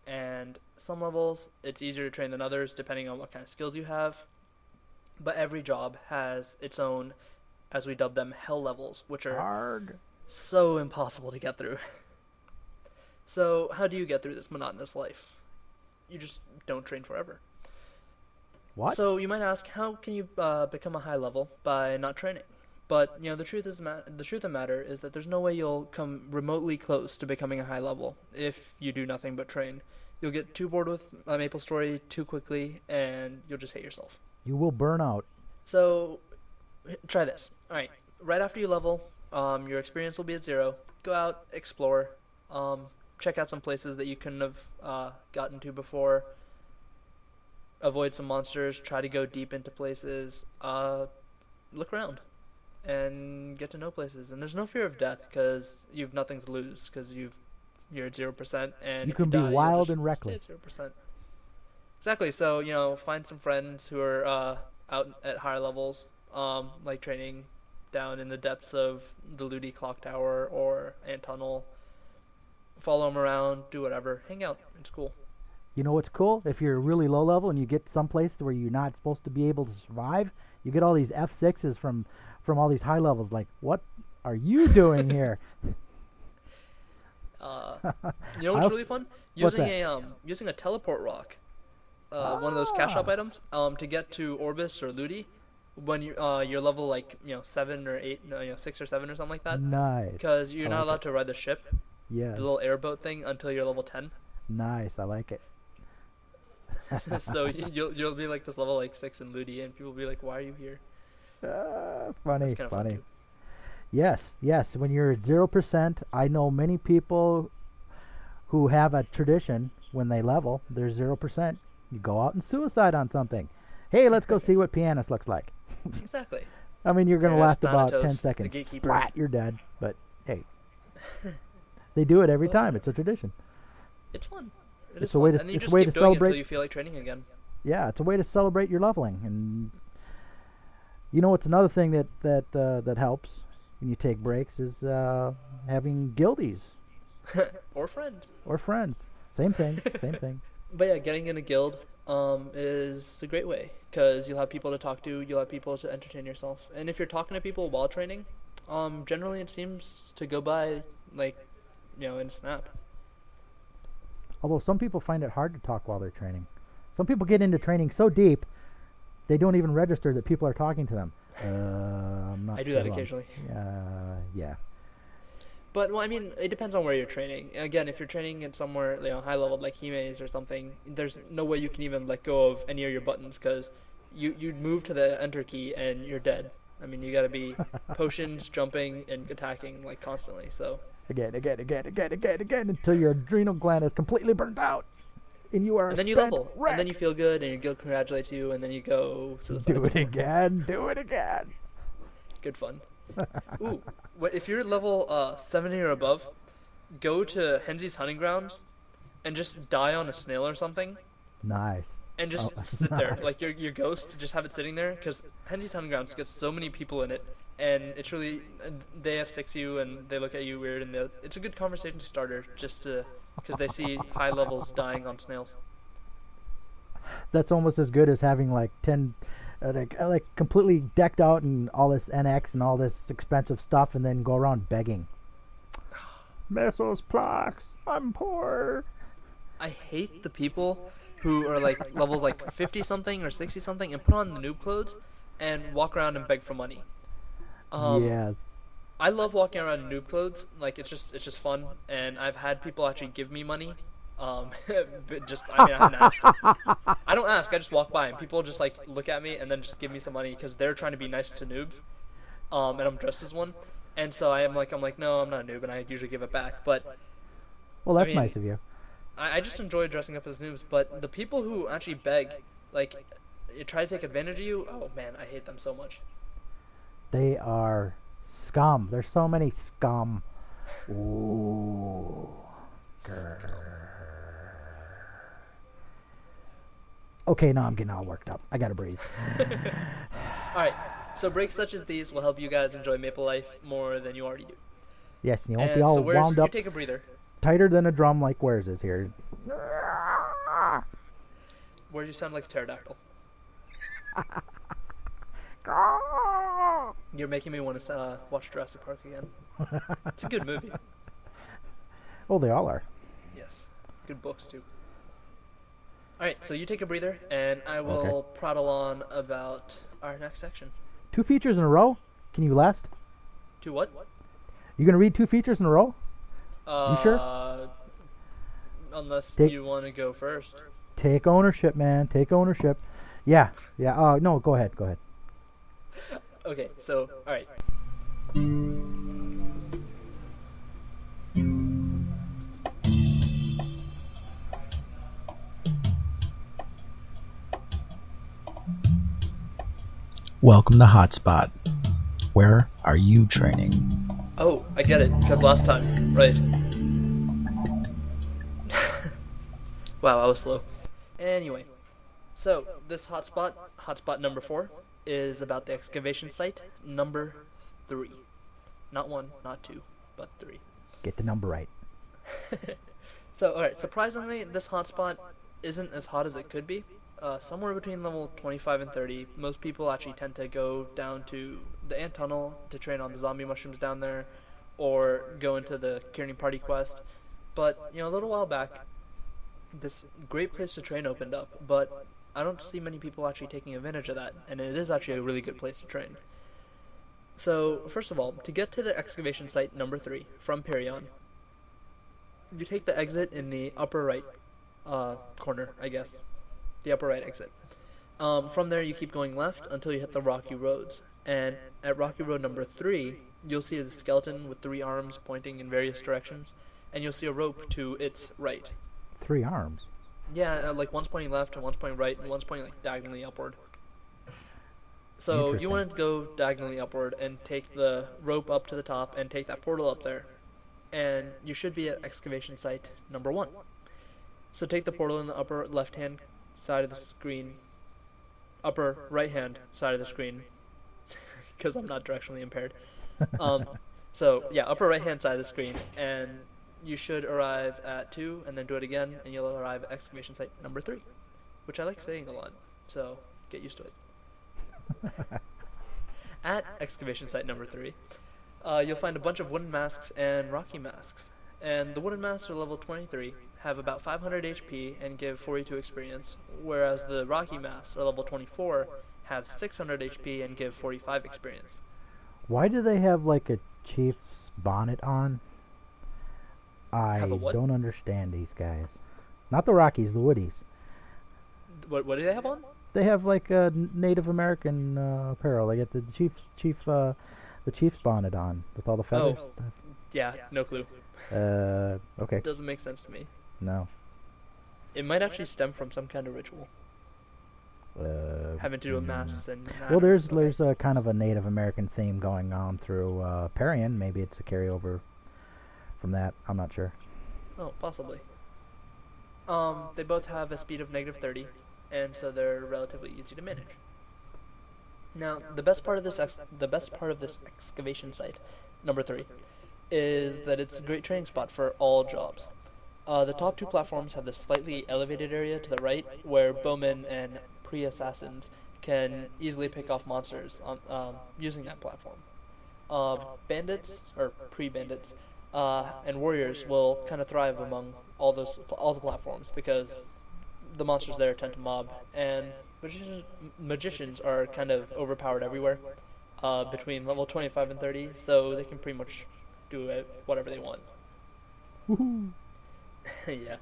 And some levels, it's easier to train than others, depending on what kind of skills you have. But every job has its own, as we dub them, hell levels, which are Hard. so impossible to get through. So, how do you get through this monotonous life? You just don't train forever. What? So, you might ask, how can you become a high level by not training? But, the truth of the matter is that there's no way you'll come remotely close to becoming a high level if you do nothing but train. You'll get too bored with MapleStory too quickly, and you'll just hate yourself. You will burn out. So, try this. Alright, right after you level, your experience will be at 0. Go out, explore, check out some places that you couldn't have gotten to before. Avoid some monsters, try to go deep into places, look around. And get to know places, and there's no fear of death because you've nothing to lose because you're at 0%, and You if can be die, you'll wild just and reckless. stay at 0%. Exactly. So find some friends who are out at higher levels, like training down in the depths of the Ludi Clock Tower or Ant Tunnel. Follow them around, do whatever, hang out. It's cool. You know what's cool? If you're really low level and you get someplace where you're not supposed to be able to survive, you get all these F6s from all these high levels. Like, what are you doing here? You know what's really fun? What's Using a teleport rock, one of those cash up items, to get to Orbis or Ludi, when you're level 7 or 8, 6 or 7 or something like that. Nice. Because you're I not like allowed it. to ride the ship, Yes. the little airboat thing, until you're level 10. Nice. I like it. So you'll be like this level 6 in Ludi, and people will be like, "Why are you here?" Funny. That's kinda fun Funny. too. Yes. When you're at 0%, I know many people who have a tradition when they level. They're 0%. You go out and suicide on something. Hey, let's go see what pianist looks like. Exactly. I mean, you're gonna There's last about Thanatos, 10 the seconds. gatekeepers. Splat, you're dead. But hey, they do it every time. It's a tradition. It's fun. It's Is a way fun. to- And you it's a just way keep to doing it celebrate- until you feel like training again. Yeah, it's a way to celebrate your leveling. And you know what's another thing that helps when you take breaks is having guildies Or friends. or friends. Same thing. Same thing. But yeah, getting in a guild is a great way because you'll have people to talk to, you'll have people to entertain yourself, and if you're talking to people while training, generally it seems to go by in a snap. Although some people find it hard to talk while they're training. Some people get into training so deep they don't even register that people are talking to them. I'm not I do that sure. occasionally. Yeah. But well, I mean, it depends on where you're training. Again, if you're training at somewhere high level like Hime's or something, there's no way you can even let go of any of your buttons because you move to the enter key and you're dead. I mean, you got to be potions, jumping, and attacking constantly. So Again, until your adrenal gland is completely burnt out, and you are. and then you spent level, wreck. and then you feel good, and your guild congratulates you, and then you go suicide. Do it again. Good fun. Ooh, if you're level 70 or above, go to Henzi's hunting grounds, and just die on a snail or something, Nice. and just sit there like your ghost. Just have it sitting there because Henzi's hunting grounds gets so many people in it, and it's really they F6 you and they look at you weird, and it's a good conversation starter just to because they see high levels dying on snails. That's almost as good as having 10 like completely decked out and all this NX and all this expensive stuff, and then go around begging. Mesos plaques. I'm poor. I hate the people who are levels 50 something or 60 something and put on the noob clothes and walk around and beg for money. Yes. I love walking around in noob clothes. It's just fun, and I've had people actually give me money. But I haven't asked. I don't ask. I just walk by, and people just look at me and then just give me some money because they're trying to be nice to noobs. and I'm dressed as one, and so I'm like, no, I'm not a noob, and I usually give it back. But Well, that's mean, nice of you. I just enjoy dressing up as noobs. But the people who actually beg, like, try to take advantage of you, oh man, I hate them so much. They are scum. There's so many scum. Ooh. Grr. Okay, now I'm getting all worked up. I gotta breathe. Alright, so breaks such as these will help you guys enjoy Maple Life more than you already do. Yes, and you won't And be all so Warez, wound up you take a breather. tighter than a drum like Warez is here. Warez, you sound like a pterodactyl. You're making me want to watch Jurassic Park again. It's a good movie. Oh, they all are. Yes. Good books, too. Alright, so you take a breather, and I will prattle on about our next section. 2 features in a row? Can you last? To what? You gonna read 2 features in a row? You sure? Unless Take- you want to go first. Take ownership, man. Take ownership. Yeah. No, go ahead. Okay, so, alright. Welcome to Hotspot. Where are you training? Oh, I get it, because last time, right. Wow, I was slow. Anyway, so this hotspot number 4, is about the excavation site number 3. Not 1, not 2, but 3. Get the number right. So, alright, surprisingly, this hotspot isn't as hot as it could be. Somewhere between level 25 and 30, most people actually tend to go down to the ant tunnel to train on the zombie mushrooms down there, or go into the Kieran Party quest. But, a little while back, this great place to train opened up, but I don't see many people actually taking advantage of that, and it is actually a really good place to train. So, first of all, to get to the excavation site number 3 from Perion, you take the exit in the upper right corner, I guess. The upper right exit. From there, you keep going left until you hit the rocky roads. And at rocky road number 3, you'll see a skeleton with 3 arms pointing in various directions, and you'll see a rope to its right. 3 arms. Yeah, like one's pointing left, and one's pointing right, and one's pointing like diagonally upward. So you want to go diagonally upward and take the rope up to the top and take that portal up there. And you should be at excavation site number 1. So take the portal in the upper left-hand side of the screen, upper right-hand side of the screen, because I'm not directionally impaired. So yeah, upper right-hand side of the screen, and you should arrive at 2, and then do it again, and you'll arrive at excavation site number 3, which I like saying a lot, so get used to it. At excavation site number 3, you'll find a bunch of wooden masks and rocky masks, and the wooden masks are level 23, have about 500 HP and give 42 experience, whereas the rocky masks are level 24, have 600 HP and give 45 experience. Why do they have like a chief's bonnet on? I Have a what? don't understand these guys. Not the Rockies, the Woodies. What do they have on? They have like a Native American apparel. They get the chief's bonnet on with all the feathers. Oh. and stuff. Yeah, no clue. Okay. Doesn't make sense to me. No. It might actually stem from some kind of ritual having to do with masks and. Well, there's a kind of a Native American theme going on through Parian. Maybe it's a carryover from that. I'm not sure. Oh, possibly. They both have a speed of -30, and so they're relatively easy to manage. Now, the best part of this excavation site, number 3, is that it's a great training spot for all jobs. The top 2 platforms have this slightly elevated area to the right, where bowmen and pre-assassins can easily pick off monsters using that platform. Bandits, or pre-bandits, and warriors will kind of thrive among all the platforms, because the monsters there tend to mob, and magicians are kind of overpowered everywhere between level 25 and 30, so they can pretty much do whatever they want. Woohoo! Yeah.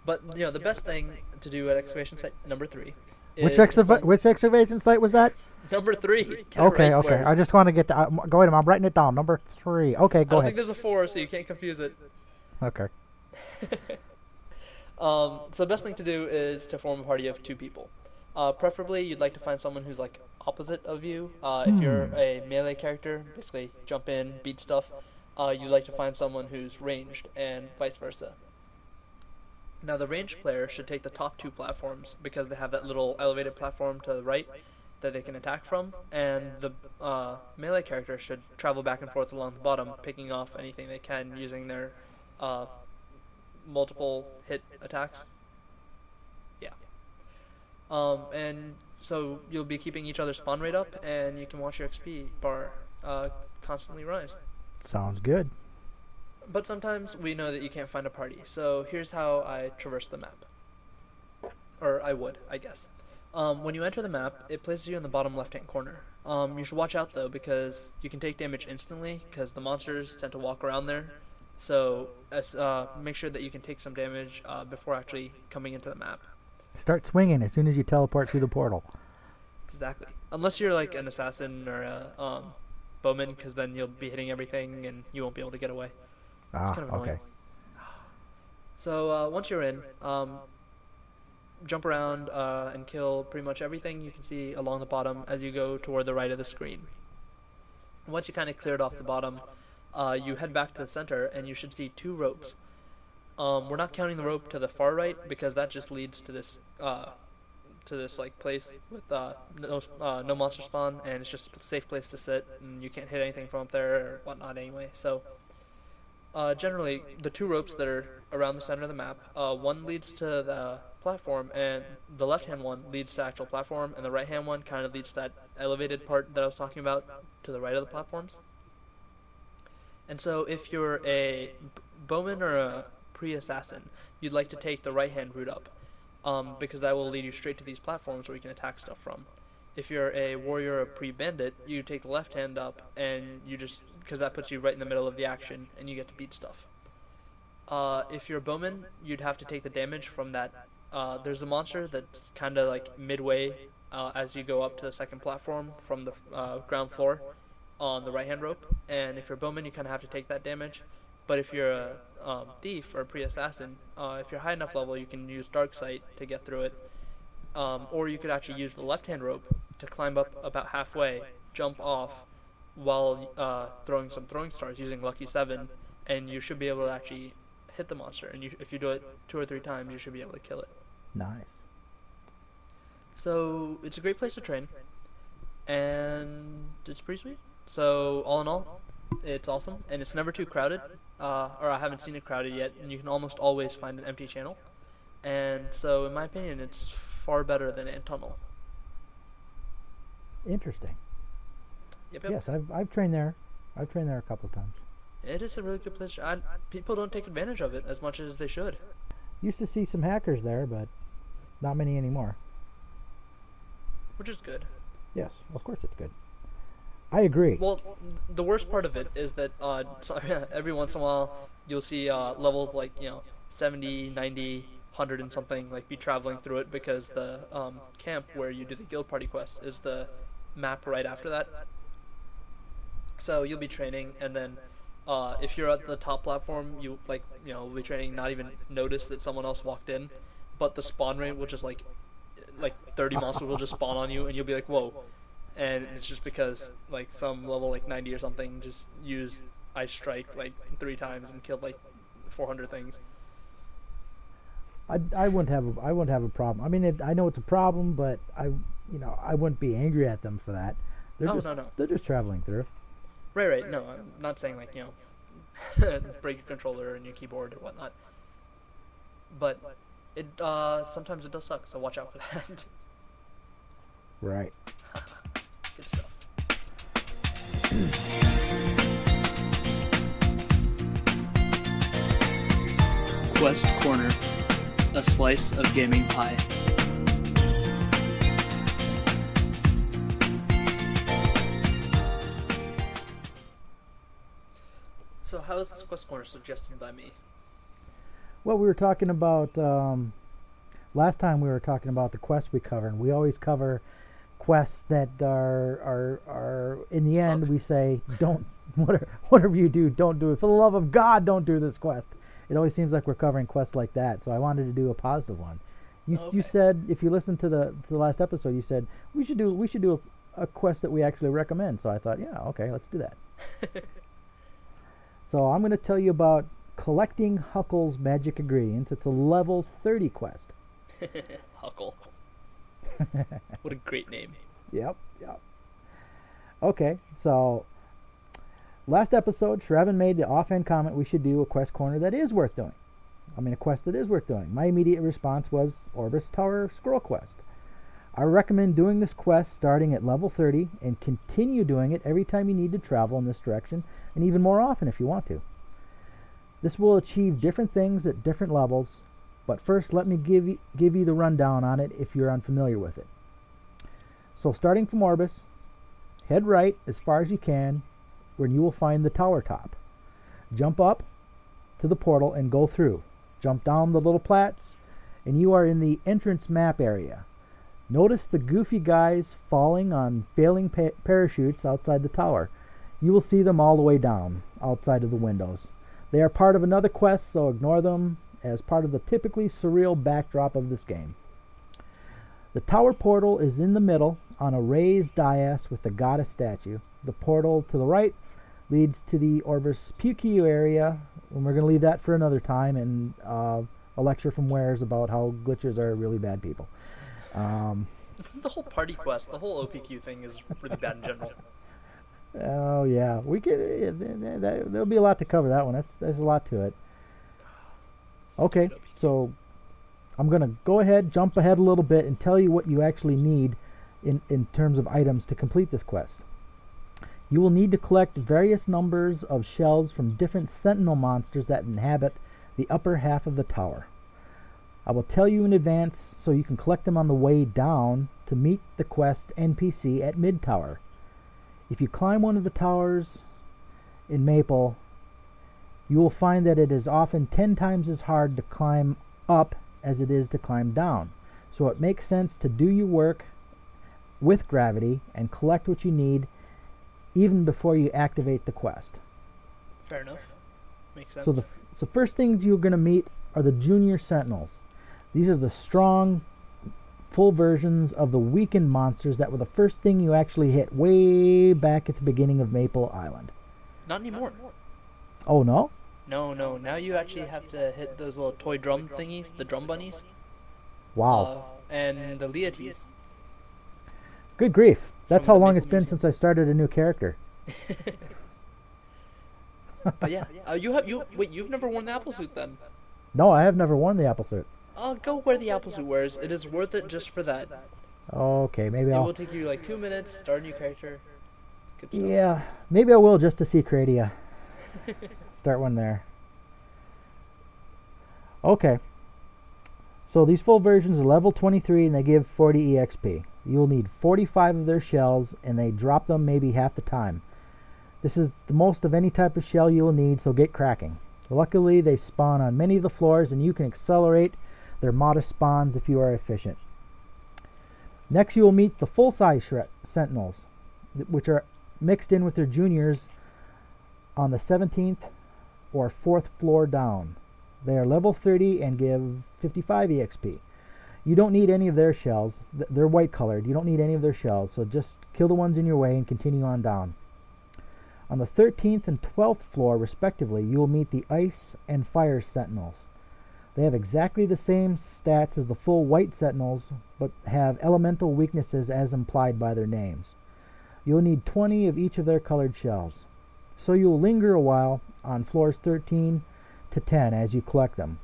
But, the best thing to do at excavation site number 3 is Which excavation site was that? Number 3. Get it Okay, right, okay. Warez. I just want to get to. Go ahead. I'm writing it down. Number 3. Okay, I go don't ahead. think there's a 4, so you can't confuse it. Okay. So the best thing to do is to form a party of 2 people. Preferably, you'd like to find someone who's like opposite of you. If you're a melee character, basically jump in, beat stuff, you'd like to find someone who's ranged, and vice versa. Now, the ranged player should take the top 2 platforms because they have that little elevated platform to the right that they can attack from, and the melee character should travel back and forth along the bottom, picking off anything they can using their multiple hit attacks. Yeah. And so you'll be keeping each other's spawn rate up, and you can watch your XP bar constantly rise. Sounds good. But sometimes we know that you can't find a party, so here's how I traverse the map. Or I would, I guess. When you enter the map, it places you in the bottom left-hand corner. You should watch out, though, because you can take damage instantly, because the monsters tend to walk around there. So make sure that you can take some damage before actually coming into the map. Start swinging as soon as you teleport through the portal. Exactly. Unless you're like an assassin or a bowman, because then you'll be hitting everything and you won't be able to get away. It's kind of annoying. Okay. So once you're in, jump around and kill pretty much everything you can see along the bottom as you go toward the right of the screen. Once you kind of cleared off the bottom, you head back to the center and you should see 2 ropes. We're not counting the rope to the far right because that just leads to this like place with no monster spawn, and it's just a safe place to sit, and you can't hit anything from up there or whatnot anyway. So generally, the 2 ropes that are around the center of the map, one leads to the platform, and the left-hand one leads to actual platform, and the right-hand one kind of leads to that elevated part that I was talking about to the right of the platforms. And so if you're a bowman or a pre-assassin, you'd like to take the right-hand route up, because that will lead you straight to these platforms where you can attack stuff from. If you're a warrior or a pre-bandit, you take the left hand up, and you just, because that puts you right in the middle of the action, and you get to beat stuff. If you're a bowman, you'd have to take the damage from that. There's a monster that's kind of like midway as you go up to the second platform from the ground floor on the right-hand rope, and if you're a bowman, you kind of have to take that damage. But if you're a thief or a pre-assassin, if you're high enough level, you can use Dark Sight to get through it. Or you could actually use the left-hand rope to climb up about halfway, jump off, while throwing some throwing stars using Lucky 7, and you should be able to actually hit the monster. And if you do it 2 or 3 times, you should be able to kill it. Nice. So it's a great place to train, and it's pretty sweet. So all in all, it's awesome, and it's never too crowded, or I haven't seen it crowded yet, and you can almost always find an empty channel. And so in my opinion, it's far better than Ant Tunnel. Interesting. Yep. Yes, I've trained there. I've trained there a couple of times. It is a really good place. People don't take advantage of it as much as they should. Used to see some hackers there, but not many anymore. Which is good. Yes, of course it's good. I agree. Well, the worst part of it is that every once in a while you'll see levels like 70, 90, 100 and something like be traveling through it, because the camp where you do the guild party quest is the map right after that. So you'll be training, and then if you're at the top platform, you'll be training, not even notice that someone else walked in, but the spawn rate will just like 30 monsters will just spawn on you, and you'll be like, whoa. And it's just because like some level like 90 or something just used Ice Strike like 3 times and killed like 400 things. I wouldn't have a problem. I mean, I know it's a problem, but I wouldn't be angry at them for that. No. They're just traveling through. Right. No, I'm not saying like break your controller and your keyboard or whatnot. But it sometimes it does suck, so watch out for that. Right. Good stuff. Quest Corner, a slice of gaming pie. So how is this Quest Corner suggested by me? Well, we were talking about last time we were talking about the quests we cover, and we always cover quests that are in the end Suck. we say don't whatever you do, don't do it. For the love of God, don't do this quest. It always seems like we're covering quests like that, so I wanted to do a positive one. You Okay. said, if you listened to the last episode, you said we should do a quest that we actually recommend. So I thought, yeah, okay, let's do that. So I'm going to tell you about collecting Huckle's magic ingredients. It's a level 30 quest. Huckle. What a great name. Yep. Okay, so last episode, Shreven made the offhand comment we should do a quest corner that is worth doing. A quest that is worth doing. My immediate response was Orbis Tower Scroll Quest. I recommend doing this quest starting at level 30 and continue doing it every time you need to travel in this direction, and even more often if you want to. This will achieve different things at different levels, but first let me give you the rundown on it if you're unfamiliar with it. So starting from Orbis, head right as far as you can, where you will find the tower top. Jump up to the portal and go through. Jump down the little plats, and you are in the entrance map area. Notice the goofy guys falling on failing parachutes outside the tower. You will see them all the way down, outside of the windows. They are part of another quest, so ignore them as part of the typically surreal backdrop of this game. The tower portal is in the middle on a raised dais with the goddess statue. The portal to the right leads to the Orbis PQ area, and we're going to leave that for another time, and a lecture from Warez about how glitchers are really bad people. The whole party quest, the whole OPQ thing is really bad in general. Oh yeah, we could. There'll be a lot to cover that one. There's a lot to it. Okay, Stupid OPQ. so I'm gonna go ahead, jump ahead a little bit, and tell you what you actually need in terms of items to complete this quest. You will need to collect various numbers of shells from different sentinel monsters that inhabit the upper half of the tower. I will tell you in advance so you can collect them on the way down to meet the quest NPC at Mid Tower. If you climb one of the towers in Maple, you will find that it is often 10 times as hard to climb up as it is to climb down. So it makes sense to do your work with gravity and collect what you need even before you activate the quest. Fair enough. Makes sense. So the first things you're going to meet are the Junior Sentinels. These are the strong, full versions of the weakened monsters that were the first thing you actually hit way back at the beginning of Maple Island. Not anymore. Oh, no? No. Now you actually have to hit those little toy drum thingies, the drum bunnies. Wow. And the Leoties. Good grief. That's From how the long Maple it's been Museum. since I started a new character. But yeah, you've never worn the apple suit then. No, I have never worn the apple suit. Go wear the apple suit wears. It is worth it just for that. Okay, maybe It I'll... will take you like 2 minutes, start a new character. Good stuff. Yeah, maybe I will just to see Cradia. Start one there. Okay. So these full versions are level 23 and they give 40 EXP. You will need 45 of their shells and they drop them maybe half the time. This is the most of any type of shell you will need, so get cracking. Luckily, they spawn on many of the floors and you can accelerate their modest spawns if you are efficient. Next, you will meet the full-size Sentinels, which are mixed in with their juniors on the 17th or 4th floor down. They are level 30 and give 55 EXP. You don't need any of their shells. They're white colored. You don't need any of their shells, so just kill the ones in your way and continue on down. On the 13th and 12th floor, respectively, you will meet the Ice and Fire Sentinels. They have exactly the same stats as the full white Sentinels, but have elemental weaknesses as implied by their names. You'll need 20 of each of their colored shells. So you'll linger a while on floors 13 to 10 as you collect them.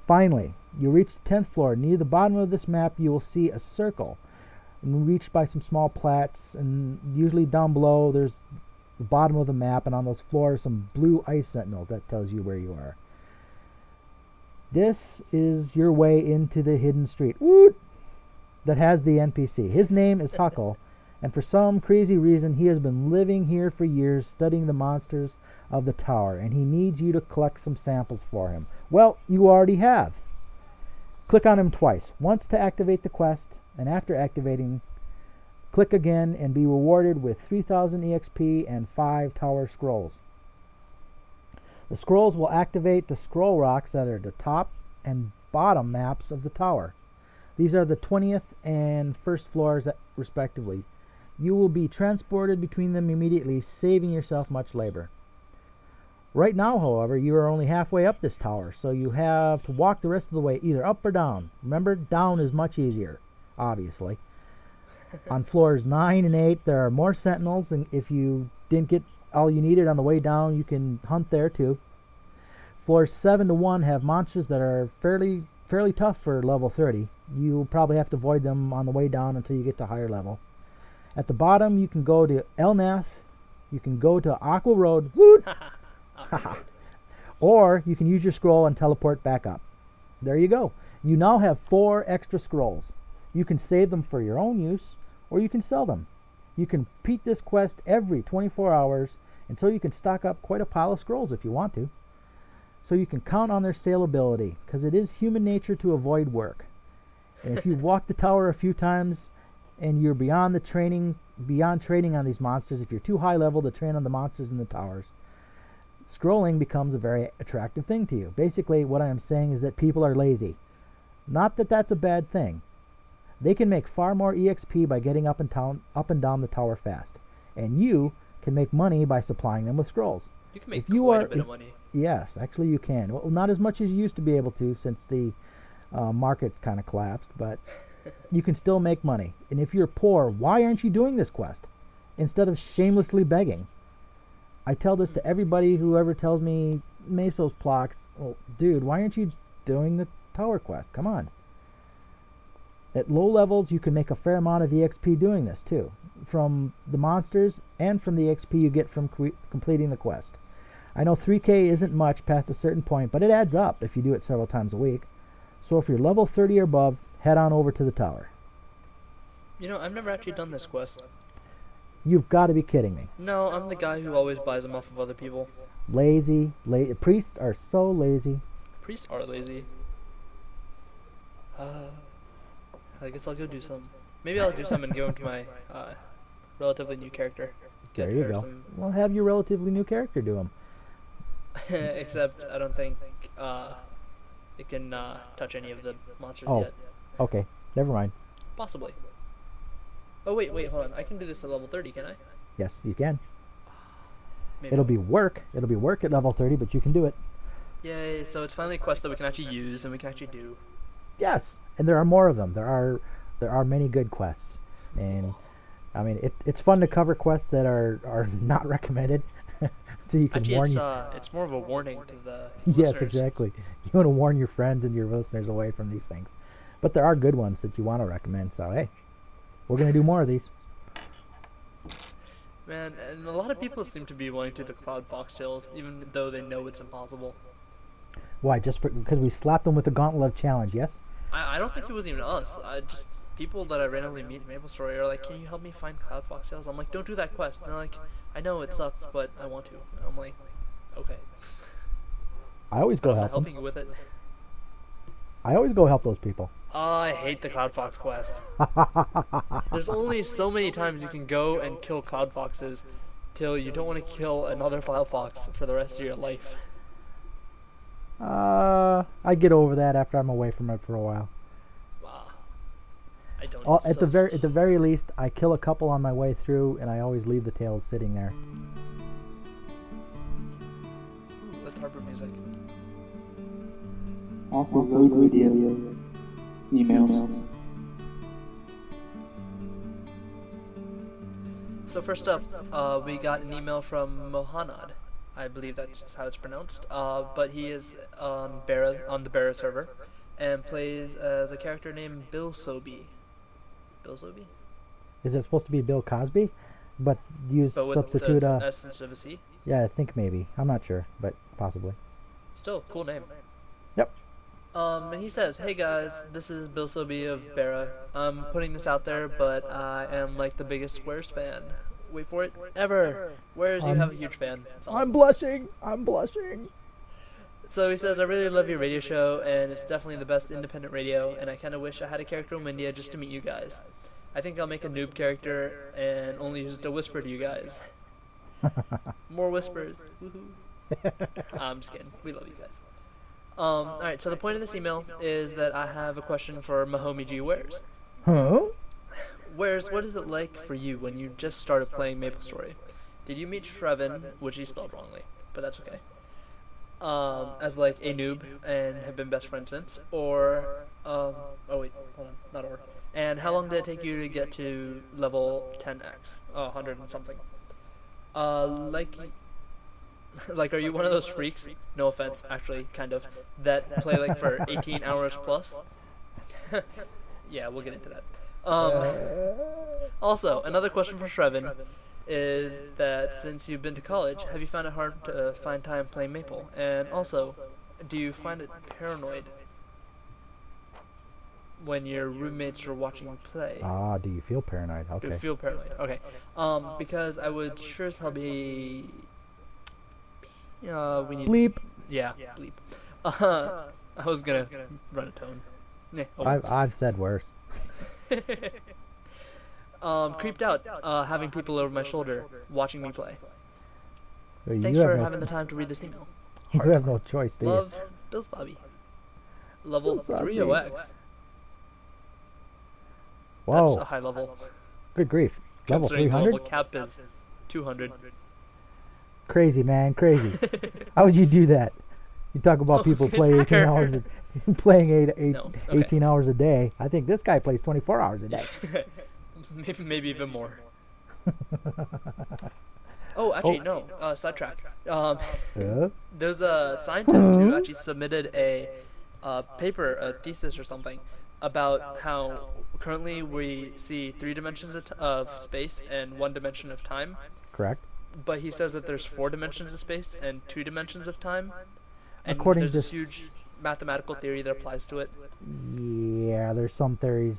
Finally, you reach the 10th floor. Near the bottom of this map, you will see a circle, and reached by some small plats, and usually down below there's the bottom of the map, and on those floors some blue ice sentinels. That tells you where you are. This is your way into the hidden street. Woot! That has the NPC. His name is Huckle, and for some crazy reason he has been living here for years studying the monsters of the tower, and he needs you to collect some samples for him. Well, you already have. Click on him twice. Once to activate the quest, and after activating Click again and be rewarded with 3,000 EXP and 5 tower scrolls. The scrolls will activate the scroll rocks that are at the top and bottom maps of the tower. These are the 20th and 1st floors respectively. You will be transported between them immediately, saving yourself much labor. Right now, however, you are only halfway up this tower, so you have to walk the rest of the way, either up or down. Remember, down is much easier, obviously. On floors 9 and 8, there are more sentinels, and if you didn't get all you needed on the way down, you can hunt there too. Floors 7 to 1 have monsters that are fairly tough for level 30. You'll probably have to avoid them on the way down until you get to higher level. At the bottom, you can go to Elnath, you can go to Aqua Road, or you can use your scroll and teleport back up. There you go. You now have 4 extra scrolls. You can save them for your own use, or you can sell them. You can repeat this quest every 24 hours, and so you can stock up quite a pile of scrolls if you want to. So you can count on their saleability, because it is human nature to avoid work. And if you walk the tower a few times and you're beyond training on these monsters, if you're too high level to train on the monsters in the towers, scrolling becomes a very attractive thing to you. Basically, what I am saying is that people are lazy. Not that that's a bad thing. They can make far more EXP by getting up and down the tower fast, and you can make money by supplying them with scrolls. You can make quite a bit of money. Yes, actually you can. Well, not as much as you used to be able to, since the market's kind of collapsed, but you can still make money. And if you're poor, why aren't you doing this quest instead of shamelessly begging? I tell this to everybody who ever tells me Mesos blocks. Well, dude, why aren't you doing the tower quest? Come on. At low levels, you can make a fair amount of EXP doing this too, from the monsters and from the EXP you get from completing the quest. I know 3k isn't much past a certain point, but it adds up if you do it several times a week. So if you're level 30 or above, head on over to the tower. You know, I've never actually done this quest. You've got to be kidding me. No, I'm the guy who always buys them off of other people. Lazy. Priests are so lazy. Priests are lazy. I guess I'll go do some. Maybe I'll do some and give them to my relatively new character. There you go. Well, have your relatively new character do them. Except I don't think it can touch any of the monsters yet. Okay. Never mind. Possibly. Oh wait, hold on. I can do this at level 30, can I? Yes, you can. Maybe. It'll be work. It'll be work at level 30, but you can do it. Yay! So it's finally a quest that we can actually use and we can actually do. Yes, and there are more of them. There are many good quests, and I mean it's fun to cover quests that are not recommended. So you can actually, it's more of a warning to the Yes, listeners. exactly. You want to warn your friends and your listeners away from these things. But there are good ones that you want to recommend. So hey, we're gonna do more of these. Man, and a lot of people seem to be wanting to do the Cloud Foxtails, even though they know it's impossible. Why? Just because we slapped them with the Gauntlet of Challenge? Yes. I don't think it was even us. Just people that I randomly meet in MapleStory are like, "Can you help me find Cloud Foxtails?" I'm like, "Don't do that quest." And they're like, "I know it sucks, but I want to." And I'm like, "Okay." I always go I'm help not them. helping you with it. I always go help those people. Oh, I hate the Cloud Fox quest. There's only so many times you can go and kill Cloud Foxes till you don't want to kill another Cloud Fox for the rest of your life. I get over that after I'm away from it for a while. Wow. I don't. At the very least, I kill a couple on my way through, and I always leave the tails sitting there. Ooh, that's harbor music. Aqua Road Radio. Emails. So first up, we got an email from Mohanad. I believe that's how it's pronounced. But he is on the Bera server, and plays as a character named Bill Sobe. Bill Sobe? Is it supposed to be Bill Cosby? But use But with substitute the S instead of a C? Yeah, I think maybe. I'm not sure, but possibly. Still, cool name. Yep. And he says, "Hey guys, this is Bill Sobe of Bera. I'm putting this out there, but I am like the biggest Warez fan. Wait for it, ever. Warez, you have a huge fan. It's awesome." I'm blushing. I'm blushing. So he says, "I really love your radio show, and it's definitely the best independent radio, and I kind of wish I had a character from India just to meet you guys. I think I'll make a noob character and only use it to whisper to you guys. More whispers. Woohoo. I'm just kidding. We love you guys. Alright, so the point of this email is that I have a question for Mahomie G. Warez. Huh? Warez, what is it like for you when you just started playing MapleStory? Did you meet Shrevin, which he spelled wrongly, but that's okay, as like a noob and have been best friends since? Or, oh wait, hold on, not or. And how long did it take you to get to level 10x? 100 and something. Like, are you one of those freaks? No offense, actually, kind of, that play like for 18 hours plus? Yeah, we'll get into that. Also, another question for Shrevin is that since you've been to college, have you found it hard to find time playing Maple? And also, do you find it paranoid when your roommates are watching you play? Ah, do you feel paranoid? Do Okay. you feel paranoid? Okay. Because I would sure as hell be... we need... Bleep. Yeah, bleep. I was gonna run a tone. Yeah, I've said worse. creeped out, having people over my shoulder watching me play. You Thanks have for no- having the time to read this email. You Heart. have no choice, do you? Love, Bill's Bobby. Level Bill's Bobby. 3OX. Whoa, That's a high level. good grief. Level Considering the 300? level cap is 200. Crazy, man, crazy. How would you do that? You talk about people play 18 hacker. hours, playing No, okay. 18 hours a day. I think this guy plays 24 hours a day. maybe even more. Oh, actually, no. Sidetrack. There's a scientist who actually submitted a paper, a thesis or something, about how currently we see 3 dimensions of space and 1 dimension of time. Correct. But he says that there's 4 dimensions of space and 2 dimensions of time. And According there's to this huge mathematical theory that applies to it. Yeah, there's some theories.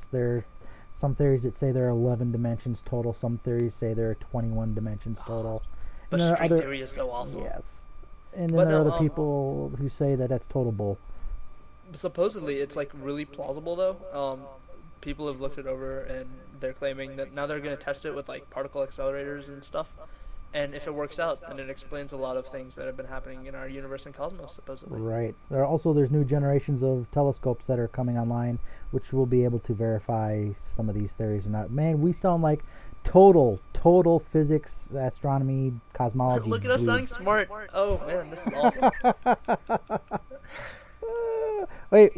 Some theories that say there are 11 dimensions total. Some theories say there are 21 dimensions total. But And there are string other- theory is so awesome. Yes. And then But there are no, other people who say that that's total bull. Supposedly, it's like really plausible though. People have looked it over and they're claiming that now they're going to test it with like particle accelerators and stuff. And if it works out, then it explains a lot of things that have been happening in our universe and cosmos, supposedly. Right. There's new generations of telescopes that are coming online, which will be able to verify some of these theories or not. Man, we sound like total physics, astronomy, cosmology. Look at us dweebs. sounding smart. Oh man, this is awesome. Wait.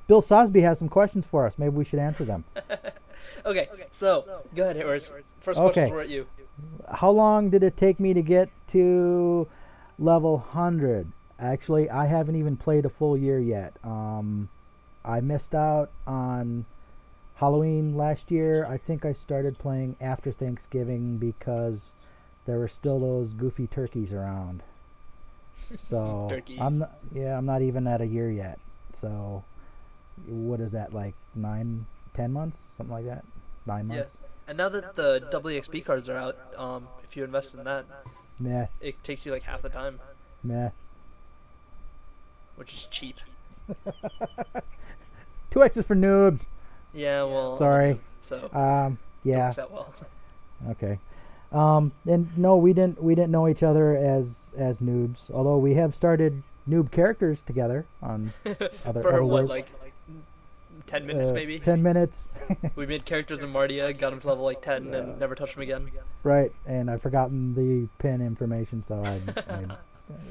Bill Sosby has some questions for us. Maybe we should answer them. Okay, so go ahead, Harris. First Okay. question's for you. How long did it take me to get to level 100? Actually, I haven't even played a full year yet. I missed out on Halloween last year. I think I started playing after Thanksgiving because there were still those goofy turkeys around. So Turkeys. I'm not even at a year yet. So what is that, like 9, 10 months, something like that? 9 months. Yeah. And now that the WXP cards are out, if you invest in that, Meh, it takes you like half the time, meh. which is cheap. 2X's for noobs. Yeah, well. Sorry. So. It Yeah. works out well. Okay. And no, we didn't know each other as noobs. Although we have started noob characters together on other For what, web- like 10 minutes maybe? 10 minutes. We made characters in Mardia, got them to level like 10, and never touched them again. Right. And I've forgotten the pin information, so I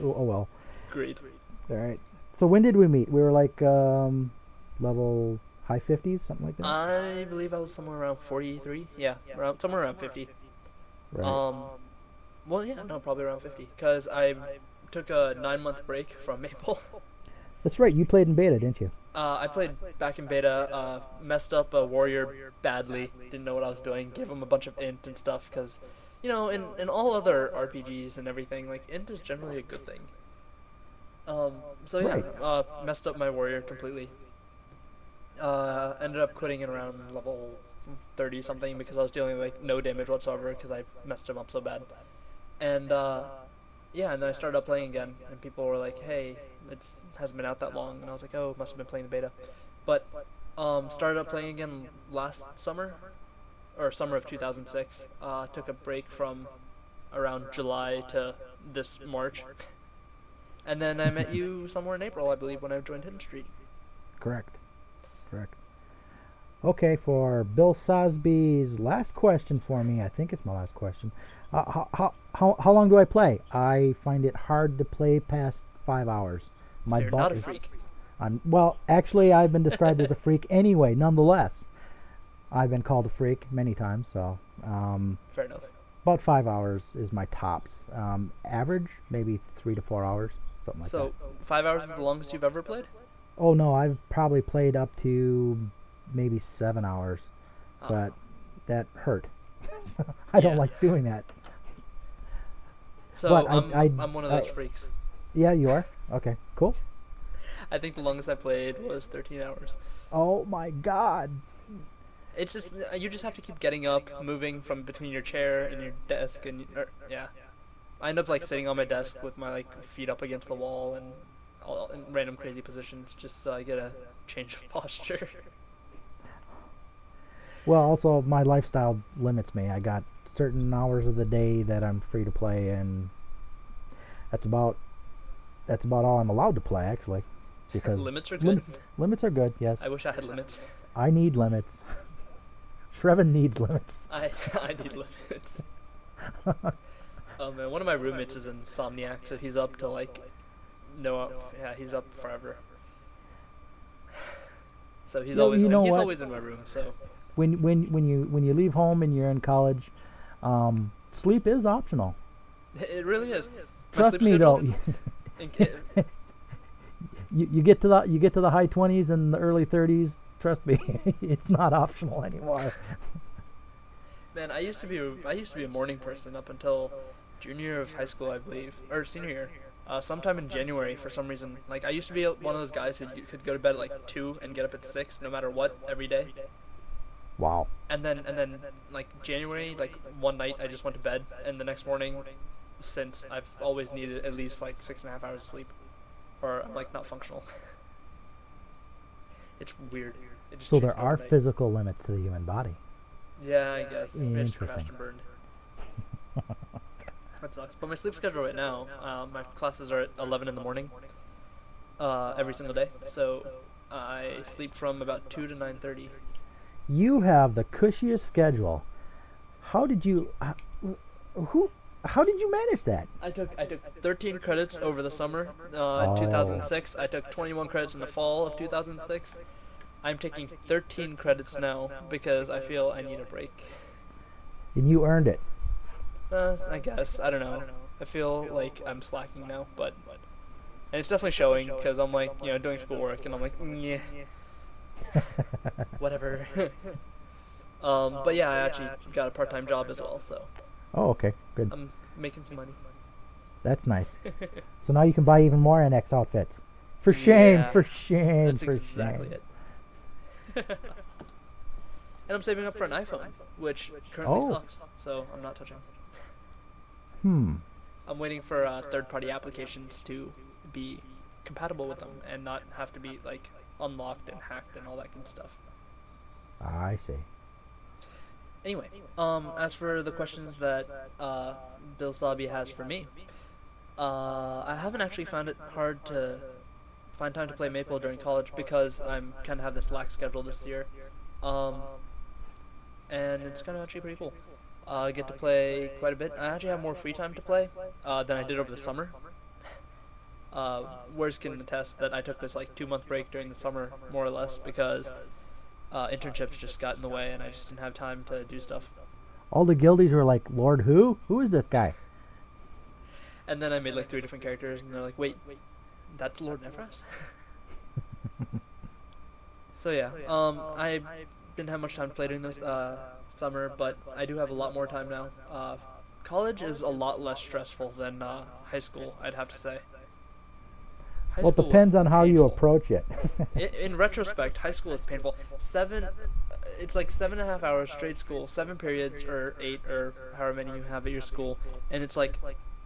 oh well. Great. All right. So when did we meet? We were like level high 50s, something like that. I believe I was somewhere around 43. Yeah, somewhere around 50. Right. Well, yeah, no, probably around 50. Because I took a 9-month break from Maple. That's right. You played in beta, didn't you? I played back in beta, messed up a warrior badly, didn't know what I was doing, gave him a bunch of int and stuff, because, you know, in all other RPGs and everything, like, int is generally a good thing. So yeah, Right. messed up my warrior completely. Ended up quitting at around level 30 something because I was dealing with like no damage whatsoever because I messed him up so bad. And yeah, and then I started up playing again, and people were like, "Hey, it hasn't been out that long," and I was like, "Oh, must have been playing the beta." But Started up playing again last summer, or summer of 2006. Took a break from around July to this March. And then I met you somewhere in April, I believe, when I joined Hidden Street. Correct. Okay, for Bill Sosby's last question for me, I think it's my last question. How long do I play? I find it hard to play past 5 hours. So you're not a freak. Well, actually, I've been described as a freak anyway. Nonetheless, I've been called a freak many times. So, Fair enough. about 5 hours is my tops. Average, maybe 3 to 4 hours, something like that. So 5 hours is the longest you've ever played? Oh no, I've probably played up to maybe 7 hours, but that hurt. I don't like doing that. So but I'm one of those freaks. Yeah, you are? Okay, cool. I think the longest I played was 13 hours. Oh my god. It's just, you just have to keep getting up, moving from between your chair and your desk, and yeah. I end up like sitting on my desk with my like feet up against the wall and all in random crazy positions, just so I get a change of posture. Well, also my lifestyle limits me. I got certain hours of the day that I'm free to play, and that's about all I'm allowed to play actually. Because Limits are good. Limits are good, yes. I wish I had limits. I need limits. Shrevin needs limits. I need limits. Oh man, one of my roommates is insomniac, so he's up till like he's up forever. So he's always you know he's what? always in my room. So When you leave home and you're in college, sleep is optional. it really is. Trust me though. You get to the high 20s and the early 30s. Trust me, it's not optional anymore. Man, I used to be a morning person up until junior year of high school, I believe, or senior year. Sometime in January, for some reason. Like, I used to be one of those guys who could go to bed at like 2 and get up at 6, no matter what, every day. Wow. And then like January, like one night I just went to bed, and the next morning, since I've always needed at least like 6.5 hours of sleep, or I'm like not functional. It's weird. It just So there changed are overnight. physical limits to the human body. Yeah, I guess. I just crashed Interesting. and burned. That sucks. But my sleep schedule right now, my classes are at 11 in the morning, every single day. So I sleep from about 2 to 9:30. You have the cushiest schedule. How did you how did you manage that? I took 13 credits over the summer Oh. in 2006. I took 21 credits in the fall of 2006. I'm taking 13 credits now because I feel I need a break. And you earned it. I guess. I don't know. I feel like I'm slacking now, and it's definitely showing because I'm like, doing schoolwork and I'm like, yeah, whatever. But yeah, I actually got a part-time job as well, so Oh, okay, good. I'm making some money. That's nice. So now you can buy even more NX outfits. For shame, Yeah, for shame, That's for exactly shame. it. And I'm saving up for an iPhone, which currently Oh. sucks, so I'm not touching. Hmm. I'm waiting for third-party applications to be compatible with them and not have to be like unlocked and hacked and all that good stuff. I see. Anyway, as for the questions that Bill Sobby has for me, I haven't actually found it hard to find time to play Maple during college because I'm kind of have this lax schedule this year, and it's kind of actually pretty cool. I get to play quite a bit. I actually have more free time to play than I did over the summer. Warez can attest that I took this like 2-month break during the summer, more or less, because internships just got in the way and I just didn't have time to do stuff. All the guildies were like, Lord who? Who is this guy? And then I made like 3 different characters, and they're like, wait, that's Lord Nephras? So yeah, I didn't have much time to play during this summer, but I do have a lot more time now. College is a lot less stressful than high school, I'd have to say. High Well, it school was depends on how you painful. approach it. In retrospect, high school is painful. It's like 7.5 hours straight school, 7 periods or 8 or however many you have at your school, and it's like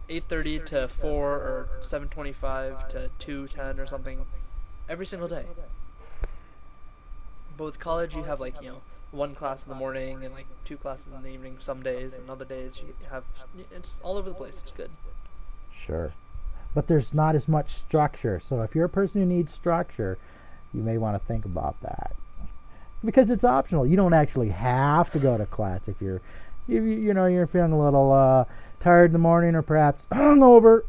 8:30 to 4 or 7:25 to 2:10 or something every single day. But with college, you have like one class in the morning and like two classes in the evening. Some days and other days you have it's all over the place. It's good. Sure. But there's not as much structure. So if you're a person who needs structure, you may want to think about that. Because it's optional. You don't actually have to go to class if you're feeling a little tired in the morning or perhaps hungover.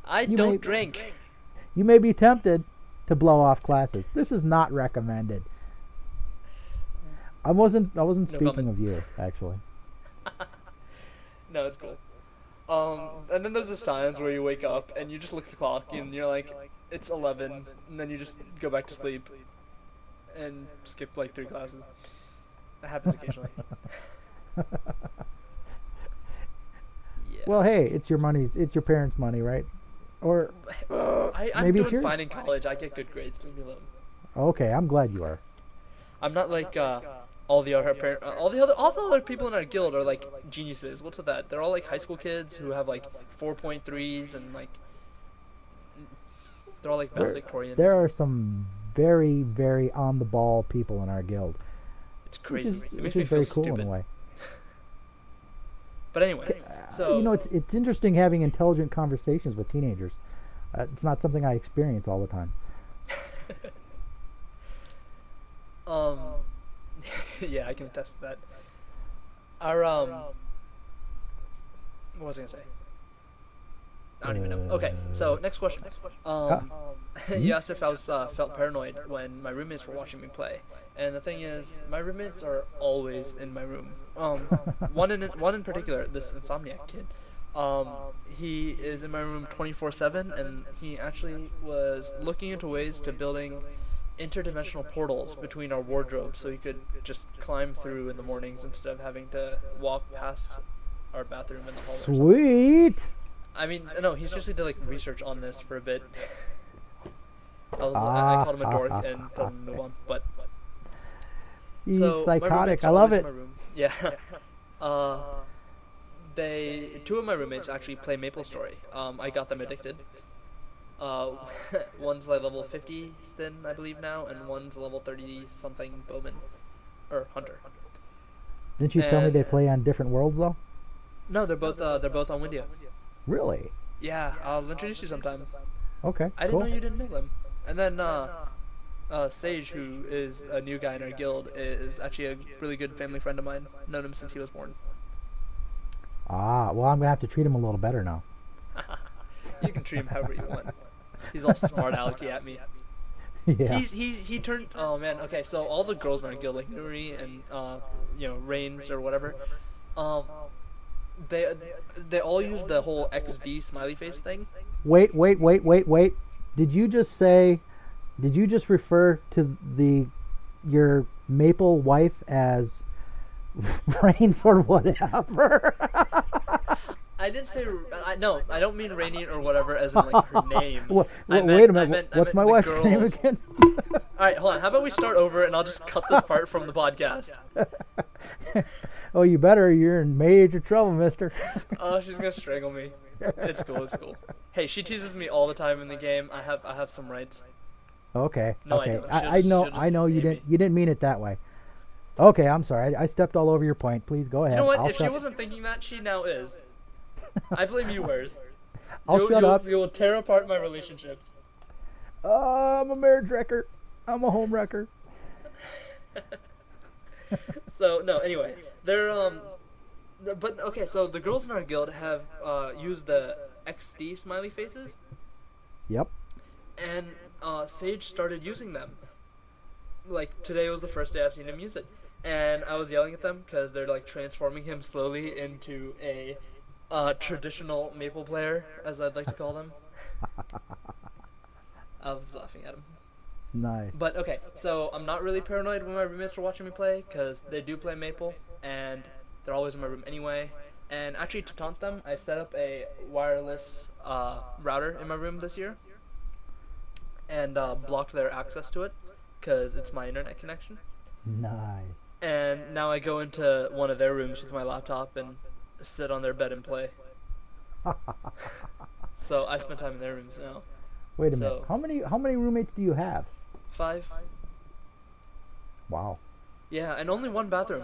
I don't drink. You may be tempted to blow off classes. This is not recommended. I wasn't speaking of you, actually. No, it's cool. And then there's this times where you wake up and you just look at the clock and you're like, it's 11, and then you just go back to sleep and skip like 3 classes. That happens occasionally. Yeah. Well, hey, it's your parents' money, right? Or I'm maybe it's doing yours. fine in college. I get good grades. Leave me alone. Okay, I'm glad you are. I'm not like all the other people in our guild are like geniuses. What's with that? They're all like high school kids who have like 4.3s and like they're all like valedictorians. There are some very, very on the ball people in our guild. It's crazy. It makes which me is feel very cool stupid. in a way. But anyway, so it's interesting having intelligent conversations with teenagers. It's not something I experience all the time. Yeah, I can attest to that. Our what was I gonna say? I don't even know. Okay, so next question. You asked if I was felt paranoid when my roommates were watching me play, and the thing is, my roommates are always in my room. One in particular, this insomniac kid. He is in my room 24/7, and he actually was looking into ways to building interdimensional portals between our wardrobes, so he could just climb through in the mornings instead of having to walk past our bathroom in the hallway. Sweet. I mean, no, he's just did like research on this for a bit. I called him a dork and told him to move on, but He's so psychotic. I love it. Yeah. Two of my roommates actually play MapleStory. I got them addicted. One's like level 50 Stin, I believe now, and one's level 30 something Bowman or Hunter. Didn't you tell me they play on different worlds though? No, they're both on Windia. Really? Yeah, I'll introduce you sometime. Okay. I didn't cool. know you didn't know them. And then Sage, who is a new guy in our guild, is actually a really good family friend of mine. Known him since he was born. Ah, well, I'm gonna have to treat him a little better now. You can treat him however you want. He's all smart alecky at me. Yeah. He turned. Oh man. Okay, so all the girls in our guild, like Nuri and Rains or whatever, they all use the whole XD smiley face thing. Wait. Did you just refer to your maple wife as Rains or whatever? I didn't say. No, I don't mean Rainy or whatever as in like her name. Wait a minute. What's my wife's name again? All right, hold on. How about we start over and I'll just cut this part from the podcast. Oh, you better. You're in major trouble, mister. Oh, she's gonna strangle me. It's cool. Hey, she teases me all the time in the game. I have some rights. Okay. No, okay. I don't. I know you didn't mean it that way. Okay, I'm sorry. I stepped all over your point. Please go ahead. You know what? If she wasn't thinking that, she now is. I blame you, Warez. Shut up. You will tear apart my relationships. I'm a marriage wrecker. I'm a home wrecker. So no, anyway, they're but okay. So the girls in our guild have used the XD smiley faces. Yep. And Sage started using them. Like today was the first day I've seen him use it, and I was yelling at them because they're like transforming him slowly into a traditional Maple player, as I'd like to call them. I was laughing at him. Nice. But okay, so I'm not really paranoid when my roommates are watching me play, because they do play Maple, and they're always in my room anyway. And actually, to taunt them, I set up a wireless router in my room this year, and blocked their access to it, because it's my internet connection. Nice. And now I go into one of their rooms with my laptop and sit on their bed and play. So I spend time in their rooms now. Wait a minute. How many roommates do you have? 5. Wow. Yeah, and only one bathroom.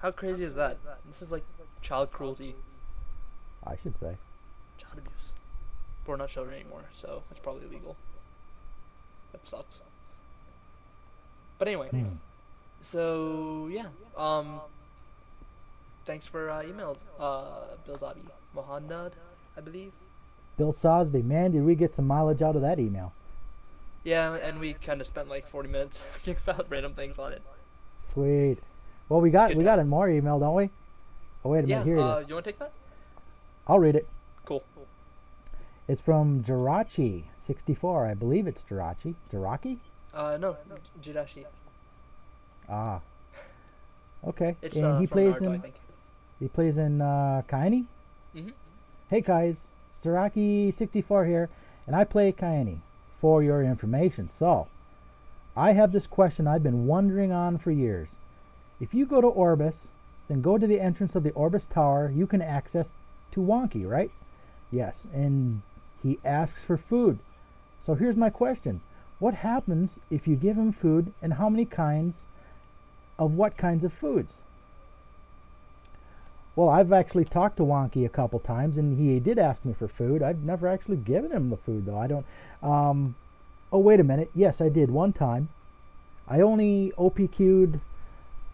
How crazy is that? This is like child cruelty, I should say. child abuse. But we're not children anymore, so it's probably illegal. That sucks. But anyway, so yeah. Thanks for emails, Bill Zabi, Mohanad, I believe. Bill Sosby, man, did we get some mileage out of that email? Yeah, and we kind of spent like 40 minutes talking about random things on it. Sweet. Well, we got Good a times. more email, don't we? Oh, wait a Yeah, minute. Here it is. you want to take that? I'll read it. Cool. It's from Jirachi64. I believe it's Jirachi. Jiraki? No, Jirashi. Ah. Okay. It's and he from plays Naruto, I in think. he plays in Kaini? Mhm. Hey guys, it's Jiraki64 here, and I play Kaini. For your information. So, I have this question I've been wondering on for years. If you go to Orbis, then go to the entrance of the Orbis Tower, you can access to Wonky, right? Yes, and he asks for food. So here's my question. What happens if you give him food, and how many kinds of what kinds of foods? Well, I've actually talked to Wonky a couple times, and he did ask me for food. I've never actually given him the food, though. I don't... oh, wait a minute. Yes, I did one time. I only OPQ'd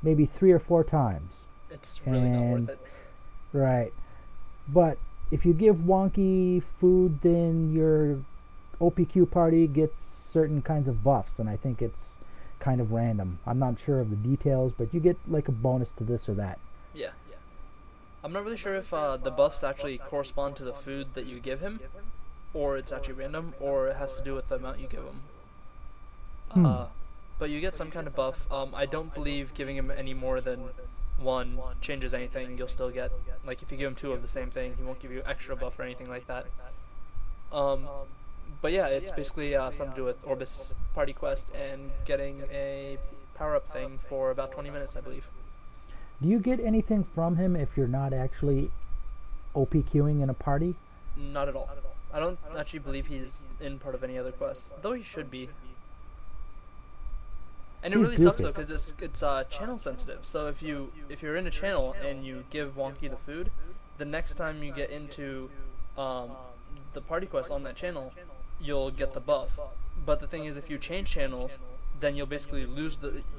maybe 3 or 4 times. It's really not worth And- it. Right. But if you give Wonky food, then your OPQ party gets certain kinds of buffs, and I think it's kind of random. I'm not sure of the details, but you get like a bonus to this or that. Yeah. I'm not really sure if the buffs actually correspond to the food that you give him, or it's actually random, or it has to do with the amount you give him. But you get some kind of buff. I don't believe giving him any more than one changes anything. You'll still get, like, if you give him 2 of the same thing, he won't give you extra buff or anything like that. But yeah, it's basically something to do with Orbis Party Quest and getting a power-up thing for about 20 minutes, I believe. Do you get anything from him if you're not actually OPQing in a party? Not at all. I don't actually believe he's in part of any other quest, though he should be. And it He's really sucks goofy. though, because it's channel sensitive. So if you're in a channel and you give Wonky the food, the next time you get into the party quest on that channel, you'll get the buff. But the thing is, if you change channels, then you'll basically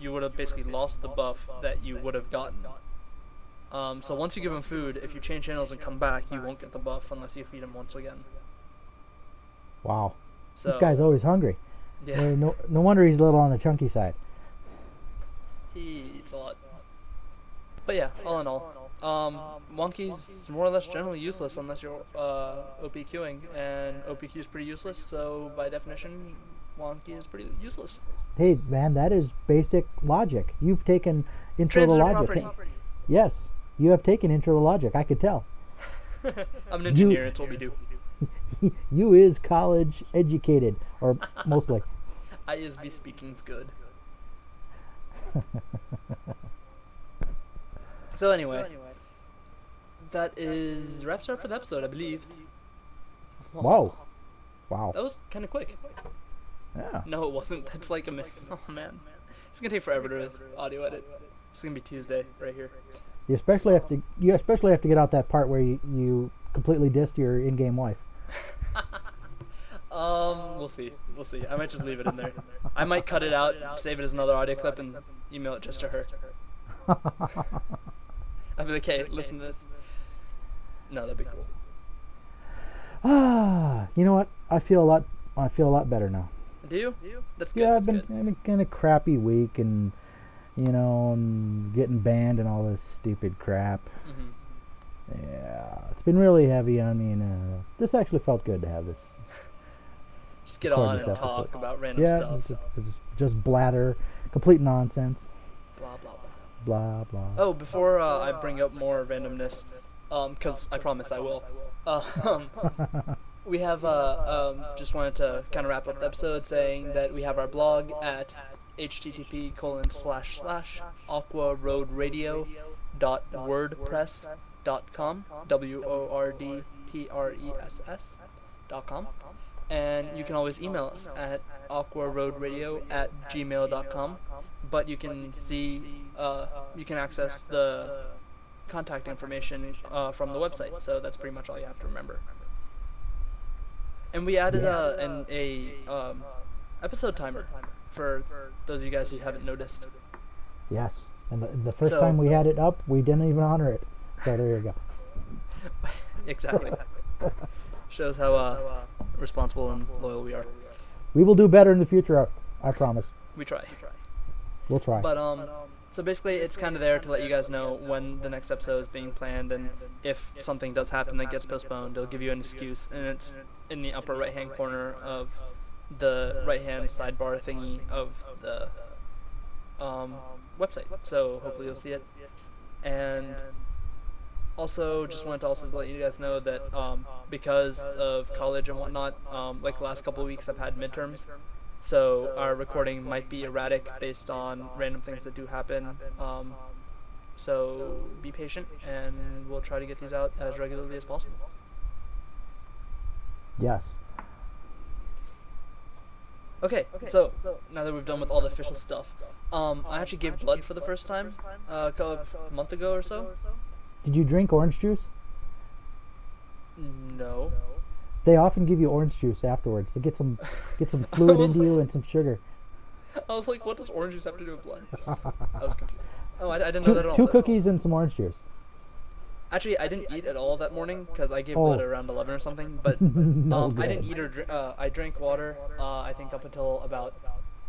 you would have basically lost the buff that you would have gotten. So once you give him food, if you change channels and come back, you won't get the buff unless you feed him once again. Wow. So This guy's always hungry. yeah, No wonder he's a little on the chunky side. he eats a lot. But yeah, all in all, Wonky's more or less generally useless unless you're OPQing, and OPQ is pretty useless. So by definition, Wonky is pretty useless. Hey, man, that is basic logic. You've taken intro to Transitive logic. property. Yes, you have taken intro to logic. I could tell. I'm an engineer. It's what we do. You is college educated, or mostly. ISB speaking's good. So anyway, that is wraps up for the episode, I believe. Whoa. Wow. That was kind of quick. Yeah. No, it wasn't. That's like a minute. Oh man, it's gonna take forever to audio edit. It's gonna be Tuesday right here. You especially have to get out that part where you completely dissed your in-game wife. We'll see. I might just leave it in there. I might cut it out, save it as another audio clip, and email it just to her. I'll be like, hey, listen to this. No, that'd be cool. You know what? I feel a lot better now. Do you? That's good. Yeah, That's I've good. been having kind of crappy week, and and getting banned and all this stupid crap. Mhm. Yeah, it's been really heavy on me, and this actually felt good to have this. Just get record on this and episode. talk about random Yeah, stuff. just blather, complete nonsense, Blah blah blah. blah blah. Oh, before I bring up more randomness, because I promise I will. We have just wanted to kind of wrap up the episode saying that we have our blog at http://aquaroadradio.wordpress.com, WORDPRESS.com. And you can always email us at aquaroadradio@gmail.com. But you can you can access the contact information from the website. So that's pretty much all you have to remember. And we added a episode timer for those of you guys who haven't noticed. Yes. And the first So- time we had it up, we didn't even honor it. So there you go. Exactly. Shows how responsible and loyal we are. We will do better in the future, I promise. We try. We'll try. But so basically, it's kind of there to let you guys know when the next episode is being planned, and if something does happen that gets postponed, it'll give you an excuse, and it's in the upper right-hand corner of the right-hand sidebar thingy of the website. So hopefully you'll see it. And also, just wanted to also let you guys know that because of college and whatnot, like the last couple of weeks, I've had midterms. So our recording might be erratic based on random things that do happen. So be patient, and we'll try to get these out as regularly as possible. Yes. Okay, so now that we've done with all the official stuff, I actually gave blood for the first time a month ago or so. Did you drink orange juice? No. They often give you orange juice afterwards to get some fluid was into you and some sugar. I was like, what does orange juice have to do with blood? I was confused. Oh, I didn't know that at all. Two That's cool. cookies and some orange juice. Actually, I didn't eat at all that morning because I gave Oh. blood around 11 or something. But No I didn't good. eat or I drank water. I think up until about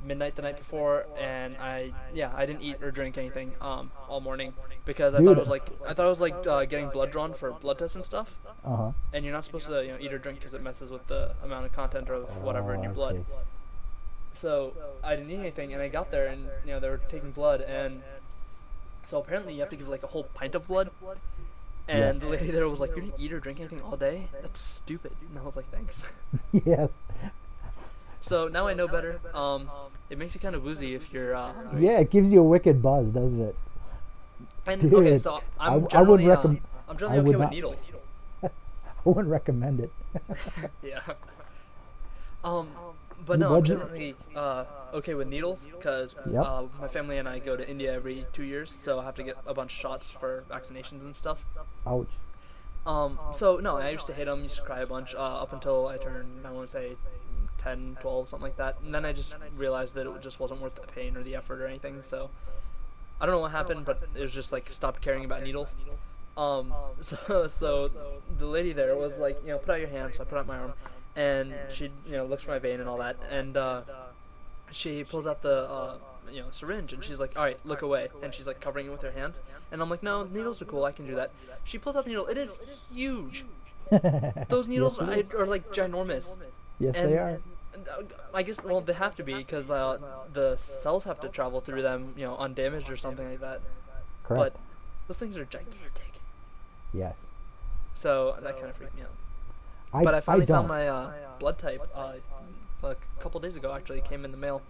midnight the night before, and I didn't eat or drink anything all morning because I thought it was like getting blood drawn for blood tests and stuff. Uh-huh. And you're not supposed to eat or drink because it messes with the amount of content of whatever in your blood. Okay. So I didn't eat anything, and I got there, and they were taking blood, and so apparently you have to give like a whole pint of blood. And the lady there was like, "You didn't eat or drink anything all day? That's stupid." And I was like, "Thanks." Yes. So now I know better. It makes you kind of woozy if you're. Hungry. Yeah, it gives you a wicked buzz, doesn't it? And Dude, okay, so I'm I would generally, I okay would with not- needles. I wouldn't recommend it. Yeah. But You no, I'm budget? generally okay with needles because Yep. my family and I go to India every 2 years, so I have to get a bunch of shots for vaccinations and stuff. Ouch. So no, I used to hate them, used to cry a bunch up until I turned, I want to say 10, 12, something like that. And then I just realized that it just wasn't worth the pain or the effort or anything. So I don't know what happened, but it was just like stopped caring about needles. So the lady there was like, put out your hand. So I put out my arm, and she, looks for my vein and all that, and she pulls out the syringe, and she's like, all right, look away, and she's like covering it with her hands, and I'm like, no, needles are cool, I can do that. She pulls out the needle. It is huge. Those needles are like ginormous. Yes, And they are. I guess, well, they have to be because the cells have to travel through them, undamaged or something like that. Correct. But those things are gigantic. Yes. So that kind of freaked me out. I, But I finally don't. found my blood type like a couple days ago. Actually, it came in the mail,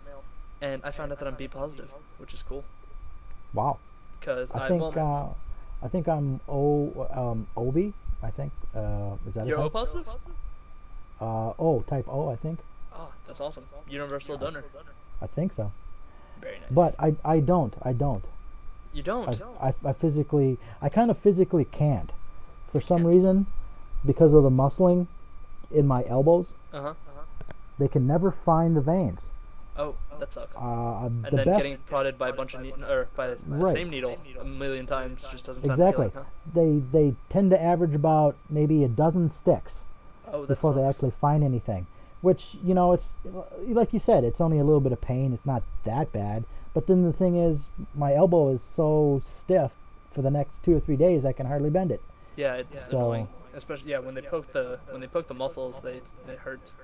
and I found out that I'm B positive, which is cool. Wow. Because I think I'm OB. I think is that you're a O type? positive? Type O. I think. Oh, that's awesome. Universal donor. I think so. Very nice. But I don't. You don't. I kind of physically can't. For some reason, because of the muscling in my elbows, Uh-huh. they can never find the veins. Oh, that sucks. And And then getting prodded by a bunch of or by the Right. same needle a million times just doesn't sound exactly. appealing, huh? They tend to average about maybe a dozen sticks Oh, that before they sucks. actually find anything. Which, it's like you said, it's only a little bit of pain. It's not that bad. But then the thing is, my elbow is so stiff for the next 2 or 3 days I can hardly bend it. Yeah, it's So- annoying. Especially when they poke the muscles, it hurts.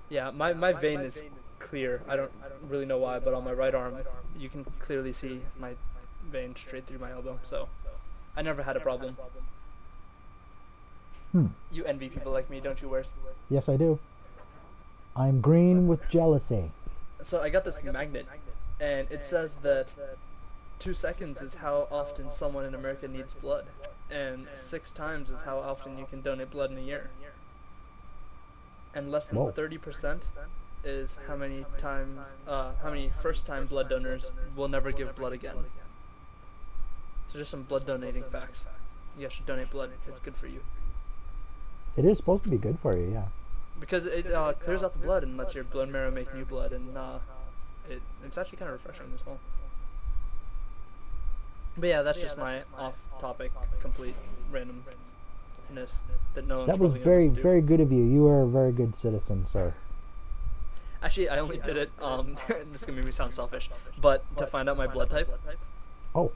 Yeah, my vein is clear. I don't really know why, but on my right arm, you can clearly see my vein straight through my elbow. So I never had a problem. You envy people like me, don't you, Warez? Yes, I do. I'm green with jealousy. So I got this magnet, and it says that 2 seconds is how often someone in America needs blood, and 6 times is how often you can donate blood in a year. and less than Whoa. 30% is how many first-time blood donors will never give blood again. So just some blood donating facts. You guys should donate blood. It's good for you. It is supposed to be good for you, yeah. Because it clears out the blood and lets your bone marrow make new blood, and it's actually kind of refreshing as well. But yeah, that's just my off-topic, complete randomness that no one's That was probably very, gonna do. very good of you. You are a very good citizen, sir. Actually, I only did it. This is gonna make me sound selfish, but to find out my blood type. Oh,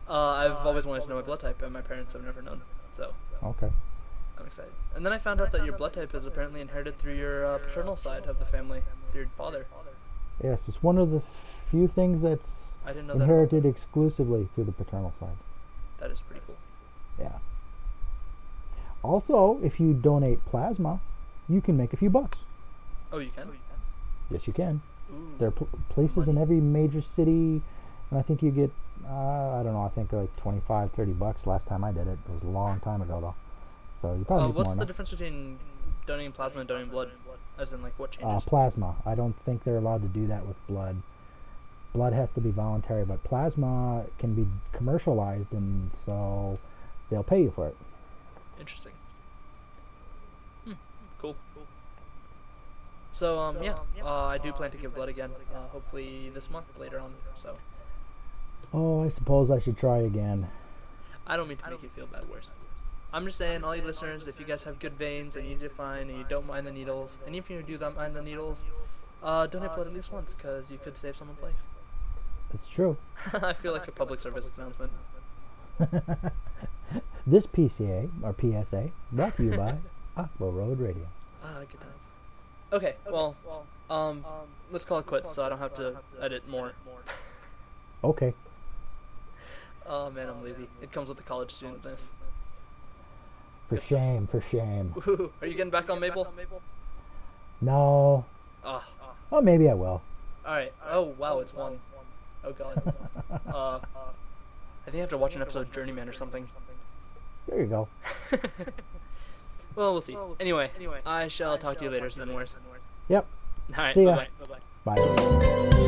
I've always wanted to know my blood type, and my parents have never known, so okay. I'm excited. And then I found out that your blood type is apparently inherited through your paternal side of the family, through your father. Yes, it's one of the few things that's I didn't know that. inherited exclusively through the paternal side. That is pretty cool. Yeah. Also, if you donate plasma, you can make a few bucks. Oh, you can? Yes, you can. Ooh. There are places in every major city, and I think you get, I don't know, I think like 25, 30 bucks last time I did it. It was a long time ago, though. So you probably make What's more the now. difference between donating plasma and donating blood? As in, like, what changes? Plasma. I don't think they're allowed to do that with blood. Blood has to be voluntary, but plasma can be commercialized, and so they'll pay you for it. Interesting. Cool. So, I do plan to give blood again, hopefully this month, later on, so. Oh, I suppose I should try again. I don't mean to make you feel bad, Warez. I'm just saying, all you listeners, if you guys have good veins and easy to find, and you don't mind the needles, and if you do not mind the needles, donate blood at least once, because you could save someone's life. It's true. I feel like a public service announcement. This PCA, or PSA, brought to you by Aqua Road Radio. Good times. Okay, well, let's call it quits so I don't have to edit more. Okay. Oh man, I'm lazy. It comes with the college studentness. For Good stuff. shame, for shame. Woohoo. Are you getting back on Maple? No. Ah, Oh, maybe I will. alright. Oh wow, it's 1. Oh god. I think I have to watch an episode of Journeyman or something. There you go. Well, we'll see. Anyway, I shall talk to you later then, Warez. Yep. Alright, See ya. bye-bye. Bye.